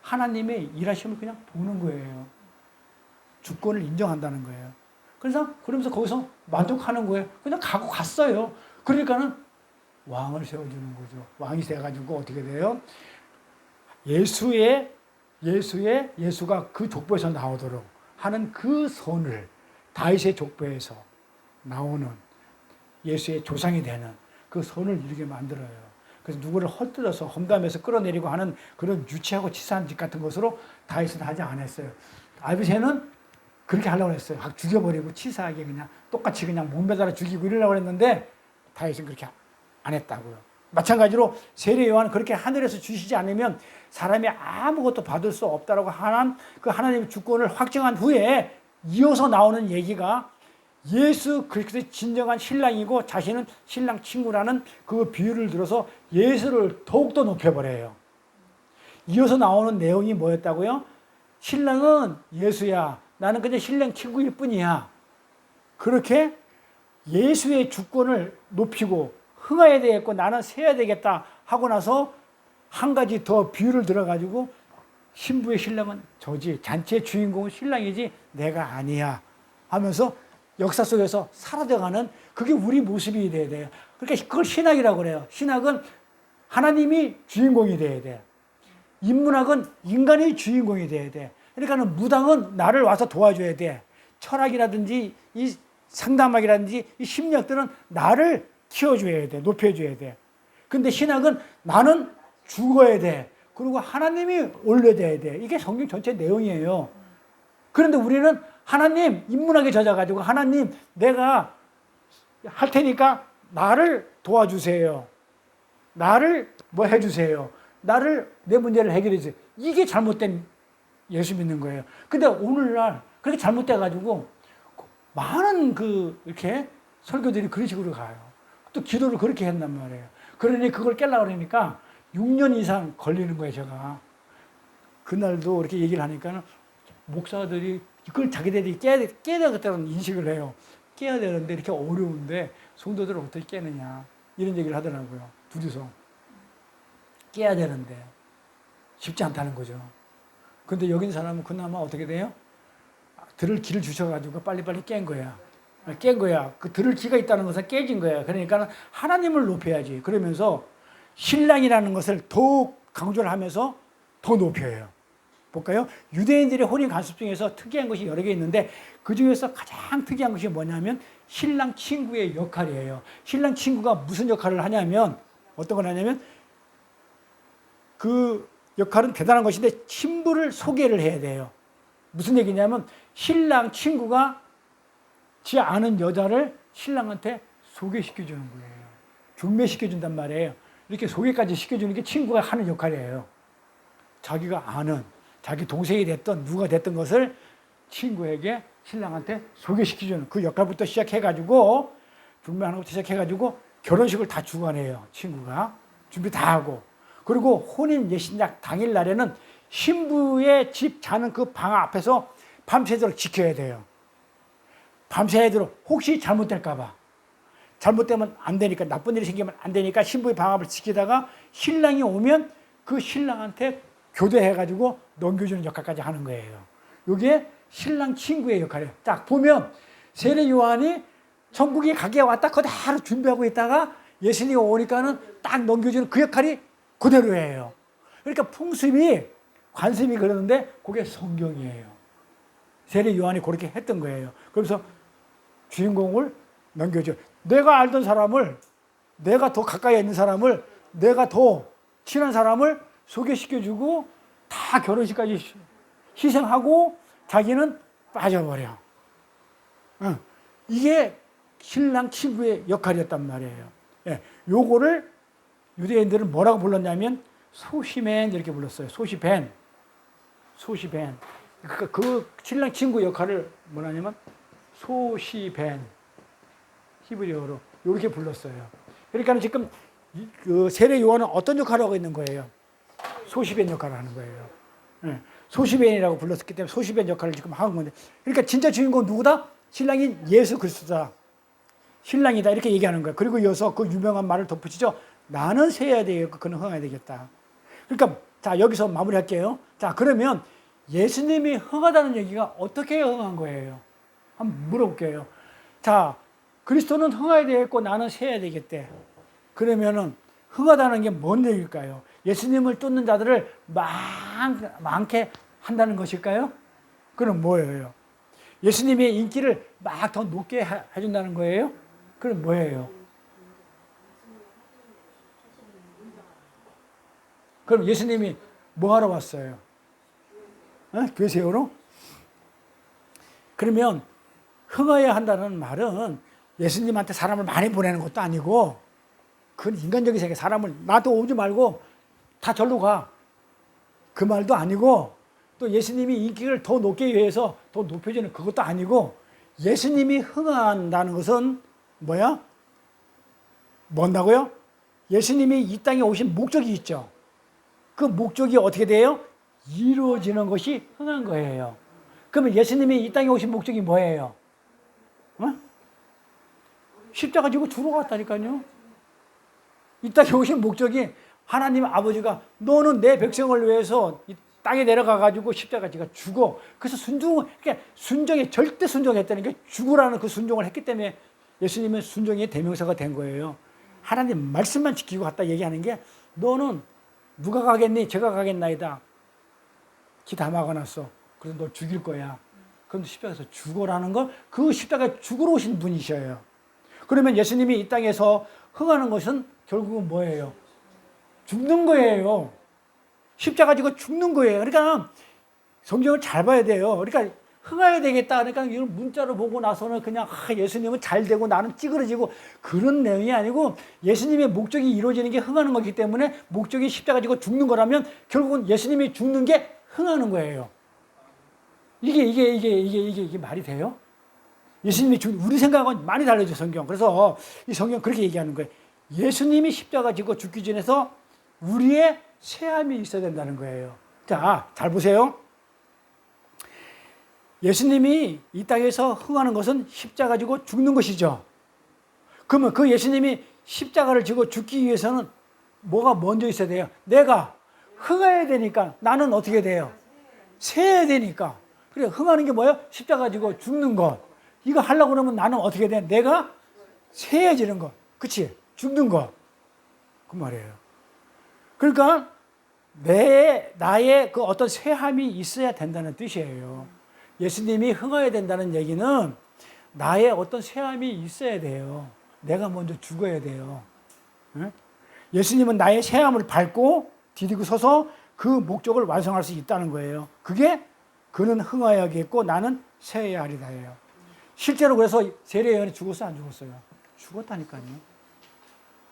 하나님의 일하심을 그냥 보는 거예요. 주권을 인정한다는 거예요. 그러면서 거기서 만족하는 거예요. 그냥 가고 갔어요. 그러니까는 왕을 세워주는 거죠. 왕이 돼가지고 어떻게 돼요? 예수가 그 족보에서 나오도록 하는 그 선을 다윗의 족보에서 나오는 예수의 조상이 되는 그 선을 이루게 만들어요. 그래서 누구를 헛들어서 험담에서 끌어내리고 하는 그런 유치하고 치사한 짓 같은 것으로 다윗은 하지 않았어요. 아비새는 그렇게 하려고 했어요. 죽여버리고 치사하게 그냥 똑같이 그냥 몸매달아 죽이고 이러려고 했는데 다윗은 그렇게 안 했다고요. 마찬가지로 세례 요한은 그렇게 하늘에서 주시지 않으면 사람이 아무것도 받을 수 없다라고 하는 그 하나님의 주권을 확정한 후에 이어서 나오는 얘기가 예수 그리스도의 진정한 신랑이고 자신은 신랑 친구라는 그 비유를 들어서 예수를 더욱더 높여버려요. 이어서 나오는 내용이 뭐였다고요? 신랑은 예수야. 나는 그냥 신랑 친구일 뿐이야. 그렇게 예수의 주권을 높이고 흥해야 되겠고 나는 세야 되겠다 하고 나서 한 가지 더 비유를 들어가지고 신부의 신랑은 저지 잔치의 주인공은 신랑이지 내가 아니야 하면서 역사 속에서 사라져가는 그게 우리 모습이 돼야 돼요. 그러니까 그걸 신학이라고 그래요. 신학은 하나님이 주인공이 돼야 돼. 인문학은 인간이 주인공이 돼야 돼. 그러니까 무당은 나를 와서 도와줘야 돼. 철학이라든지 이 상담학이라든지 이 심리학들은 나를 키워줘야 돼. 높여줘야 돼. 근데 신학은 나는 죽어야 돼. 그리고 하나님이 올려줘야 돼. 이게 성경 전체 내용이에요. 그런데 우리는 하나님 인문학에 젖어가지고 하나님 내가 할 테니까 나를 도와주세요. 나를 뭐 해주세요. 나를 내 문제를 해결해 주세요. 이게 잘못된 예수 믿는 거예요. 근데 오늘날 그렇게 잘못돼가지고 많은 이렇게 설교들이 그런 식으로 가요. 또 기도를 그렇게 했단 말이에요. 그러니 그걸 깨려고 그러니까 6년 이상 걸리는 거예요, 제가. 그날도 이렇게 얘기를 하니까 목사들이 이걸 자기들이 깨야 되겠다는 인식을 해요. 깨야 되는데 이렇게 어려운데 성도들을 어떻게 깨느냐. 이런 얘기를 하더라고요. 둘이서. 깨야 되는데. 쉽지 않다는 거죠. 근데 여기 있는 사람은 그나마 어떻게 돼요? 들을 기를 주셔가지고 빨리빨리 깬 거야. 깬 거야. 그 들을 기가 있다는 것은 깨진 거야. 그러니까 하나님을 높여야지. 그러면서 신랑이라는 것을 더욱 강조를 하면서 더 높여요. 볼까요? 유대인들의 혼인 간섭 중에서 특이한 것이 여러 개 있는데 그 중에서 가장 특이한 것이 뭐냐면 신랑 친구의 역할이에요. 신랑 친구가 무슨 역할을 하냐면 어떤 걸 하냐면 그 역할은 대단한 것인데 신부를 소개를 해야 돼요. 무슨 얘기냐면 신랑 친구가 지 아는 여자를 신랑한테 소개시켜주는 거예요. 중매시켜준단 말이에요. 이렇게 소개까지 시켜주는 게 친구가 하는 역할이에요. 자기가 아는 자기 동생이 됐던 누가 됐던 것을 친구에게 신랑한테 소개시켜주는 그 역할부터 시작해가지고 중매하는 것부터 시작해가지고 결혼식을 다 주관해요. 친구가 준비 다 하고 그리고 혼인 예식날 당일 날에는 신부의 집 자는 그 방 앞에서 밤새도록 지켜야 돼요. 밤새도록 혹시 잘못될까봐 잘못되면 안 되니까 나쁜 일이 생기면 안 되니까 신부의 방 앞을 지키다가 신랑이 오면 그 신랑한테 교대해가지고 넘겨주는 역할까지 하는 거예요. 이게 신랑 친구의 역할이에요. 딱 보면 세례 요한이 천국에 가게 왔다 그대로 준비하고 있다가 예수님이 오니까는 딱 넘겨주는 그 역할이 그대로예요. 그러니까 풍습이 관습이 그러는데 그게 성경이에요. 세례 요한이 그렇게 했던 거예요. 그래서 주인공을 넘겨줘. 내가 알던 사람을 내가 더 가까이 있는 사람을 내가 더 친한 사람을 소개시켜주고 다 결혼식까지 희생하고 자기는 빠져버려. 이게 신랑 친구의 역할이었단 말이에요. 예, 요거를 유대인들은 뭐라고 불렀냐면 소시벤 이렇게 불렀어요. 소시벤. 그러니까 그 신랑 친구 역할을 뭐냐면 소시벤 히브리어로 이렇게 불렀어요. 그러니까 지금 그 세례 요한은 어떤 역할을 하고 있는 거예요? 소시벤 역할을 하는 거예요. 네. 소시벤이라고 불렀기 때문에 소시벤 역할을 지금 하는 건데, 그러니까 진짜 주인공은 누구다? 신랑인 예수 그리스도다. 신랑이다 이렇게 얘기하는 거예요. 그리고 이어서 그 유명한 말을 덧붙이죠. 나는 세야 되겠고 그는 흥해야 되겠다. 그러니까 자 여기서 마무리할게요. 자 그러면 예수님이 흥하다는 얘기가 어떻게 흥한 거예요? 한번 물어볼게요. 자 그리스도는 흥해야 되겠고 나는 세야 되겠대. 그러면은 흥하다는 게 뭔 얘기일까요? 예수님을 쫓는 자들을 많게 한다는 것일까요? 그럼 뭐예요? 예수님의 인기를 막 더 높게 해준다는 거예요? 그럼 뭐예요? 그럼 예수님이 뭐 하러 왔어요? 교회 세우러? 그러면 흥해야 한다는 말은 예수님한테 사람을 많이 보내는 것도 아니고 그건 인간적인 세계 사람을 나한테 오지 말고 다 절로 가. 그 말도 아니고 또 예수님이 인기를 더 높게 위해서 더 높여주는 그것도 아니고 예수님이 흥한다는 것은 뭐야? 뭔다고요? 예수님이 이 땅에 오신 목적이 있죠. 그 목적이 어떻게 돼요? 이루어지는 것이 흥한 거예요. 그러면 예수님이 이 땅에 오신 목적이 뭐예요? 십자가 지고 죽으러 갔다니까요. 이 땅에 오신 목적이 하나님 아버지가 너는 내 백성을 위해서 이 땅에 내려가가지고 십자가 지가 죽어. 그래서 그러니까 순종에 절대 순종했다는 게 죽으라는 그 순종을 했기 때문에 예수님은 순종의 대명사가 된 거예요. 하나님 말씀만 지키고 갔다 얘기하는 게 너는 누가 가겠니? 제가 가겠나이다. 기 다 막아놨어. 그래서 너 죽일 거야. 그럼 십자가에서 죽어라는 걸 그 십자가에 죽으러 오신 분이셔요. 그러면 예수님이 이 땅에서 흥하는 것은 결국은 뭐예요? 죽는 거예요. 십자가 지고 죽는 거예요. 그러니까 성경을 잘 봐야 돼요. 그러니까 흥해야 되겠다. 그러니까 이런 문자로 보고 나서는 그냥 예수님은 잘 되고 나는 찌그러지고 그런 내용이 아니고 예수님의 목적이 이루어지는 게 흥하는 거기 때문에 목적이 십자가 지고 죽는 거라면 결국은 예수님이 죽는 게 흥하는 거예요. 이게 말이 돼요? 예수님이 우리 생각은 많이 달라져 성경. 그래서 이 성경 그렇게 얘기하는 거예요. 예수님이 십자가 지고 죽기 전에서 우리의 세함이 있어야 된다는 거예요. 자, 잘 보세요. 예수님이 이 땅에서 흥하는 것은 십자가 지고 죽는 것이죠. 그러면 그 예수님이 십자가를 지고 죽기 위해서는 뭐가 먼저 있어야 돼요? 내가 흥해야 되니까 나는 어떻게 돼요? 세야 되니까. 그래, 흥하는 게 뭐예요? 십자가 지고 죽는 것. 이거 하려고 그러면 나는 어떻게 돼? 내가 세해지는 것. 그치? 죽는 것. 그 말이에요. 그러니까 나의 그 어떤 쇠함이 있어야 된다는 뜻이에요. 예수님이 흥해야 된다는 얘기는 나의 어떤 쇠함이 있어야 돼요. 내가 먼저 죽어야 돼요. 응? 예수님은 나의 쇠함을 밟고 디디고 서서 그 목적을 완성할 수 있다는 거예요. 그게 그는 흥하여야겠고 나는 세해야 하리다예요. 실제로 그래서 세례요한이 죽었어요, 안 죽었어요? 죽었다니까요.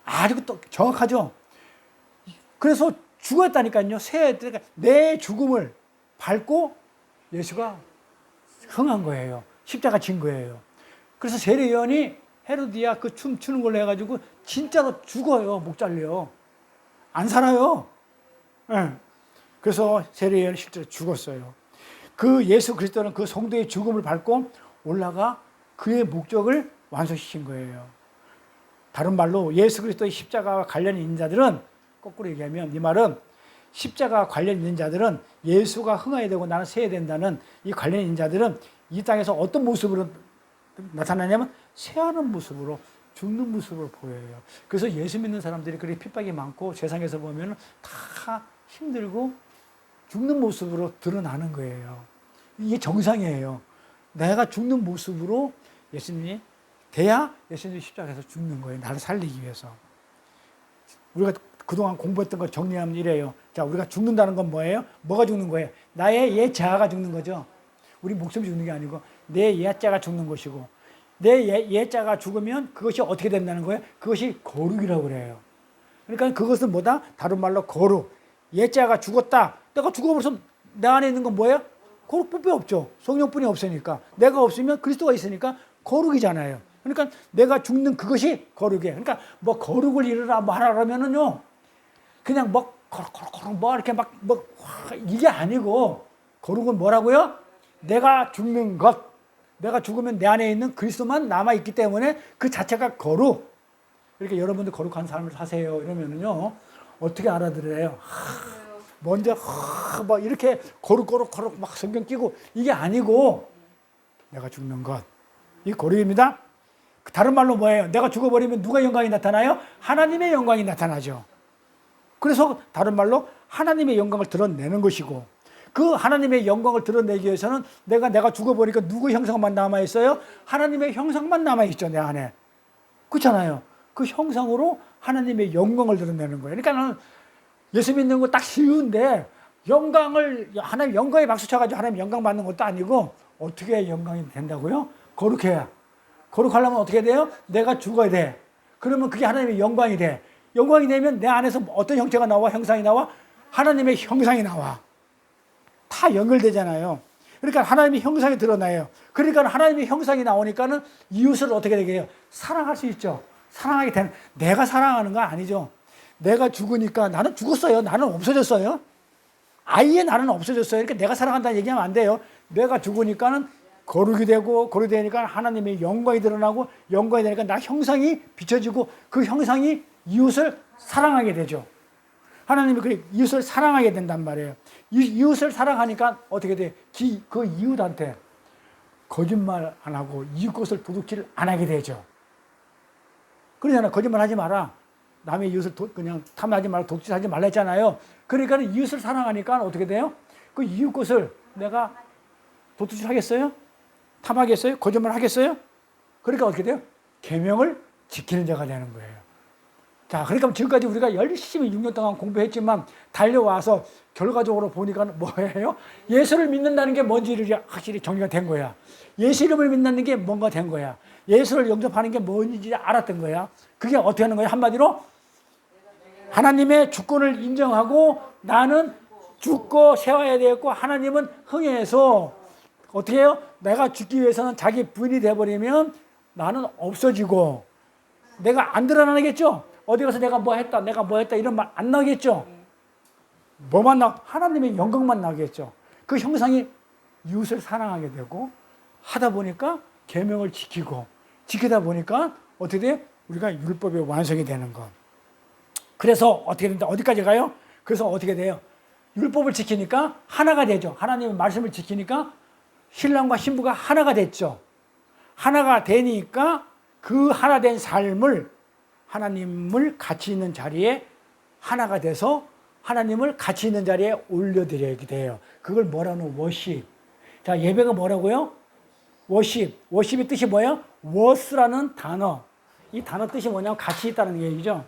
아주 또 정확하죠. 그래서 죽었다니까요. 세해야 내 죽음을 밟고 예수가 흥한 거예요. 십자가 진 거예요. 그래서 세례요한이 헤로디아 그 춤 추는 걸로 해가지고 진짜로 죽어요. 목 잘려. 안 살아요. 네. 그래서 세례요한이 실제로 죽었어요. 그 예수 그리스도는 그 성도의 죽음을 밟고 올라가 그의 목적을 완성시킨 거예요. 다른 말로 예수 그리스도의 십자가와 관련이 있는 자들은, 거꾸로 얘기하면 이 말은 십자가와 관련 있는 자들은 예수가 흥해야 되고 나는 세야 된다는 이 관련 있는 자들은 이 땅에서 어떤 모습으로 나타나냐면 세하는 모습으로, 죽는 모습으로 보여요. 그래서 예수 믿는 사람들이 그렇게 핍박이 많고 세상에서 보면 다 힘들고 죽는 모습으로 드러나는 거예요. 이게 정상이에요. 내가 죽는 모습으로 예수님이 돼야 예수님이 십자가에서 죽는 거예요. 나를 살리기 위해서. 우리가 그동안 공부했던 걸 정리하면 이래요. 자, 우리가 죽는다는 건 뭐예요? 뭐가 죽는 거예요? 나의 옛 자아가 죽는 거죠. 우리 목숨이 죽는 게 아니고 내 옛 자가 죽는 것이고, 내 옛 자가 죽으면 그것이 어떻게 된다는 거예요? 그것이 거룩이라고 그래요. 그러니까 그것은 뭐다? 다른 말로 거룩. 옛 자가 죽었다. 내가 죽어버려서 내 안에 있는 건 뭐예요? 거룩뿐이 없죠. 성령뿐이 없으니까. 내가 없으면 그리스도가 있으니까 거룩이잖아요. 그러니까 내가 죽는 그것이 거룩이에요. 그러니까 뭐 거룩을 이루라 뭐 하라 그러면은요, 그냥 뭐 거룩 뭐 이렇게 막 뭐 이게 아니고, 거룩은 뭐라고요? 내가 죽는 것. 내가 죽으면 내 안에 있는 그리스도만 남아 있기 때문에 그 자체가 거룩. 그러니까 여러분들 거룩한 삶을 사세요 이러면은요, 어떻게 알아들어요? 먼저 뭐 이렇게 거룩 막 성경 끼고 이게 아니고 내가 죽는 것, 이 거룩입니다. 다른 말로 뭐예요? 내가 죽어버리면 누가 영광이 나타나요? 하나님의 영광이 나타나죠. 그래서 다른 말로 하나님의 영광을 드러내는 것이고, 그 하나님의 영광을 드러내기 위해서는 내가 죽어버리니까 누구 형상만 남아있어요? 하나님의 형상만 남아있죠, 내 안에. 그렇잖아요. 그 형상으로 하나님의 영광을 드러내는 거예요. 그러니까 나는 예수 믿는 거 딱 쉬운데, 하나님 영광에 박수 쳐가지고 하나님 영광 받는 것도 아니고, 어떻게 영광이 된다고요? 거룩해야. 거룩하려면 어떻게 돼요? 내가 죽어야 돼. 그러면 그게 하나님의 영광이 돼. 영광이 되면 내 안에서 어떤 형태가 나와? 형상이 나와? 하나님의 형상이 나와. 다 연결되잖아요. 그러니까 하나님의 형상이 드러나요. 그러니까 하나님의 형상이 나오니까는 이웃을 어떻게 되게 해요? 사랑할 수 있죠. 사랑하게 되는, 내가 사랑하는 거 아니죠. 내가 죽으니까 나는 죽었어요. 나는 없어졌어요. 아예 나는 없어졌어요. 그러니까 내가 사랑한다는 얘기하면 안 돼요. 내가 죽으니까는 거룩이 되고, 거룩이 되니까 하나님의 영광이 드러나고, 영광이 되니까 나 형상이 비춰지고, 그 형상이 이웃을 사랑하게 되죠. 하나님이 그 이웃을 사랑하게 된단 말이에요. 이웃을 사랑하니까 어떻게 돼? 그 이웃한테 거짓말 안 하고 이웃 것을 도둑질 안 하게 되죠. 그러잖아. 거짓말 하지 마라. 남의 이웃을 그냥 탐하지 말고 독질하지 말라 했잖아요. 그러니까 이웃을 사랑하니까 어떻게 돼요? 그 이웃 것을 내가 도둑질 하겠어요? 탐하겠어요? 거짓말 하겠어요? 그러니까 어떻게 돼요? 계명을 지키는 자가 되는 거예요. 자, 그러니까 지금까지 우리가 열심히 6년 동안 공부했지만 달려와서 결과적으로 보니까 뭐예요? 예수를 믿는다는 게 뭔지를 확실히 정리가 된 거야. 예수 이름을 믿는 게 뭔가 된 거야. 예수를 영접하는 게 뭔지 알았던 거야. 그게 어떻게 하는 거야? 한마디로 하나님의 주권을 인정하고 나는 죽고 세워야 되겠고, 하나님은 흥해서 어떻게 해요? 내가 죽기 위해서는 자기 부인이 돼버리면 나는 없어지고, 내가 안 드러나겠죠? 어디 가서 내가 뭐 했다 이런 말 안 나겠죠? 뭐만 하나님의 영광만 나겠죠. 그 형상이 이웃을 사랑하게 되고, 하다 보니까 계명을 지키다 보니까 어떻게 돼요? 우리가 율법의 완성이 되는 것. 그래서 어떻게 된다? 어디까지 가요? 그래서 어떻게 돼요? 율법을 지키니까 하나가 되죠. 하나님의 말씀을 지키니까 신랑과 신부가 하나가 됐죠. 하나가 되니까 그 하나 된 삶을 하나님을 가치 있는 자리에 하나가 돼서 하나님을 가치 있는 자리에 올려드려야 돼요. 그걸 뭐라는 워십. 자, 예배가 뭐라고요? 워십. 워십의 뜻이 뭐예요? 워스라는 단어. 이 단어 뜻이 뭐냐면 가치 있다는 얘기죠.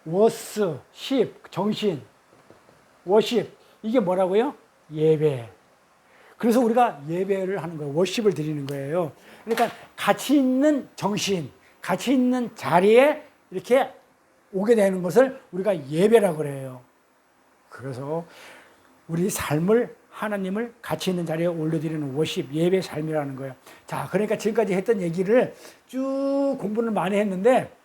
워스, 십, 정신, 워십. 이게 뭐라고요? 예배. 그래서 우리가 예배를 하는 거예요. 워십을 드리는 거예요. 그러니까 가치 있는 정신, 가치 있는 자리에 이렇게 오게 되는 것을 우리가 예배라고 그래요. 그래서 우리 삶을 하나님을 가치 있는 자리에 올려드리는 워십, 예배 삶이라는 거예요. 자, 그러니까 지금까지 했던 얘기를 쭉 공부를 많이 했는데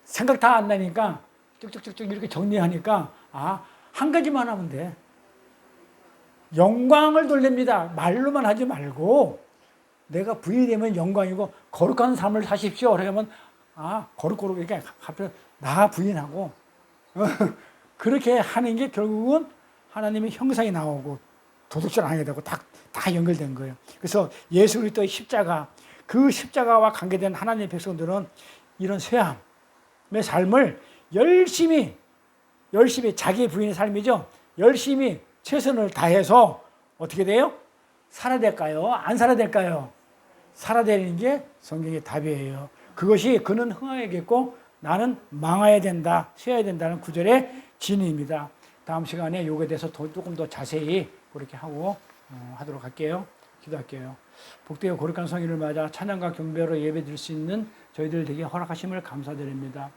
생각 다 안 나니까 쭉쭉쭉쭉 이렇게 정리하니까 한 가지만 하면 돼. 영광을 돌립니다. 말로만 하지 말고 내가 부인이 되면 영광이고 거룩한 삶을 사십시오. 그러면 거룩거룩 이렇게 갑자기 나 부인하고 그렇게 하는 게 결국은 하나님의 형상이 나오고 도덕질 안 하게 되고 다 연결된 거예요. 그래서 예수 그리스도의 십자가, 그 십자가와 관계된 하나님의 백성들은 이런 쇠함의 삶을 열심히 자기 부인의 삶이죠. 열심히 최선을 다해서 어떻게 돼요? 살아야 될까요? 안 살아야 될까요? 살아야 되는 게 성경의 답이에요. 그것이 그는 흥하야겠고 나는 망해야 된다, 쇠야 된다는 구절의 진리입니다. 다음 시간에 이거에 대해서 조금 더 자세히 그렇게 하도록 할게요. 기도할게요. 복되고 거룩한 성일을 맞아 찬양과 경배로 예배드릴 수 있는 저희들 되게 허락하심을 감사드립니다.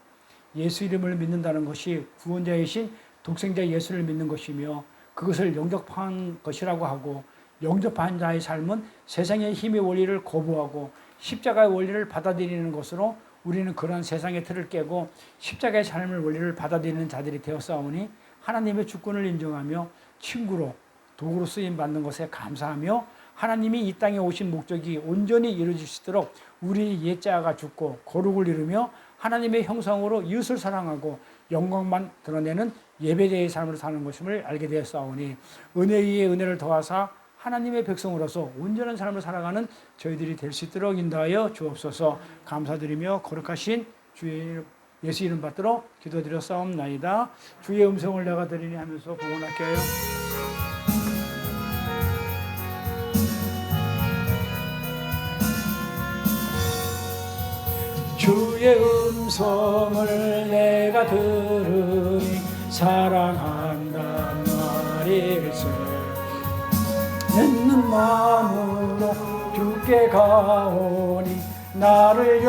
예수 이름을 믿는다는 것이 구원자이신 독생자 예수를 믿는 것이며 그것을 영접한 것이라고 하고 영접한 자의 삶은 세상의 힘의 원리를 거부하고 십자가의 원리를 받아들이는 것으로 우리는 그런 세상의 틀을 깨고 십자가의 삶의 원리를 받아들이는 자들이 되었사오니 하나님의 주권을 인정하며 친구로 도구로 쓰임받는 것에 감사하며 하나님이 이 땅에 오신 목적이 온전히 이루어질 수 있도록 우리 옛자가 죽고 거룩을 이루며 하나님의 형상으로 이웃을 사랑하고 영광만 드러내는 예배자의 삶을 사는 것임을 알게 되었사오니 은혜 위에 은혜를 더하사 하나님의 백성으로서 온전한 삶을 살아가는 저희들이 될 수 있도록 인도하여 주옵소서. 감사드리며 거룩하신 주의 예수 이름 받들어 기도드렸사옵나이다. 주의 음성을 내가 들으니 하면서 봉헌할게요. 주의 음성을 내가 들으니 사랑한단 말일세. 내 마음으로 주께 가오니 나를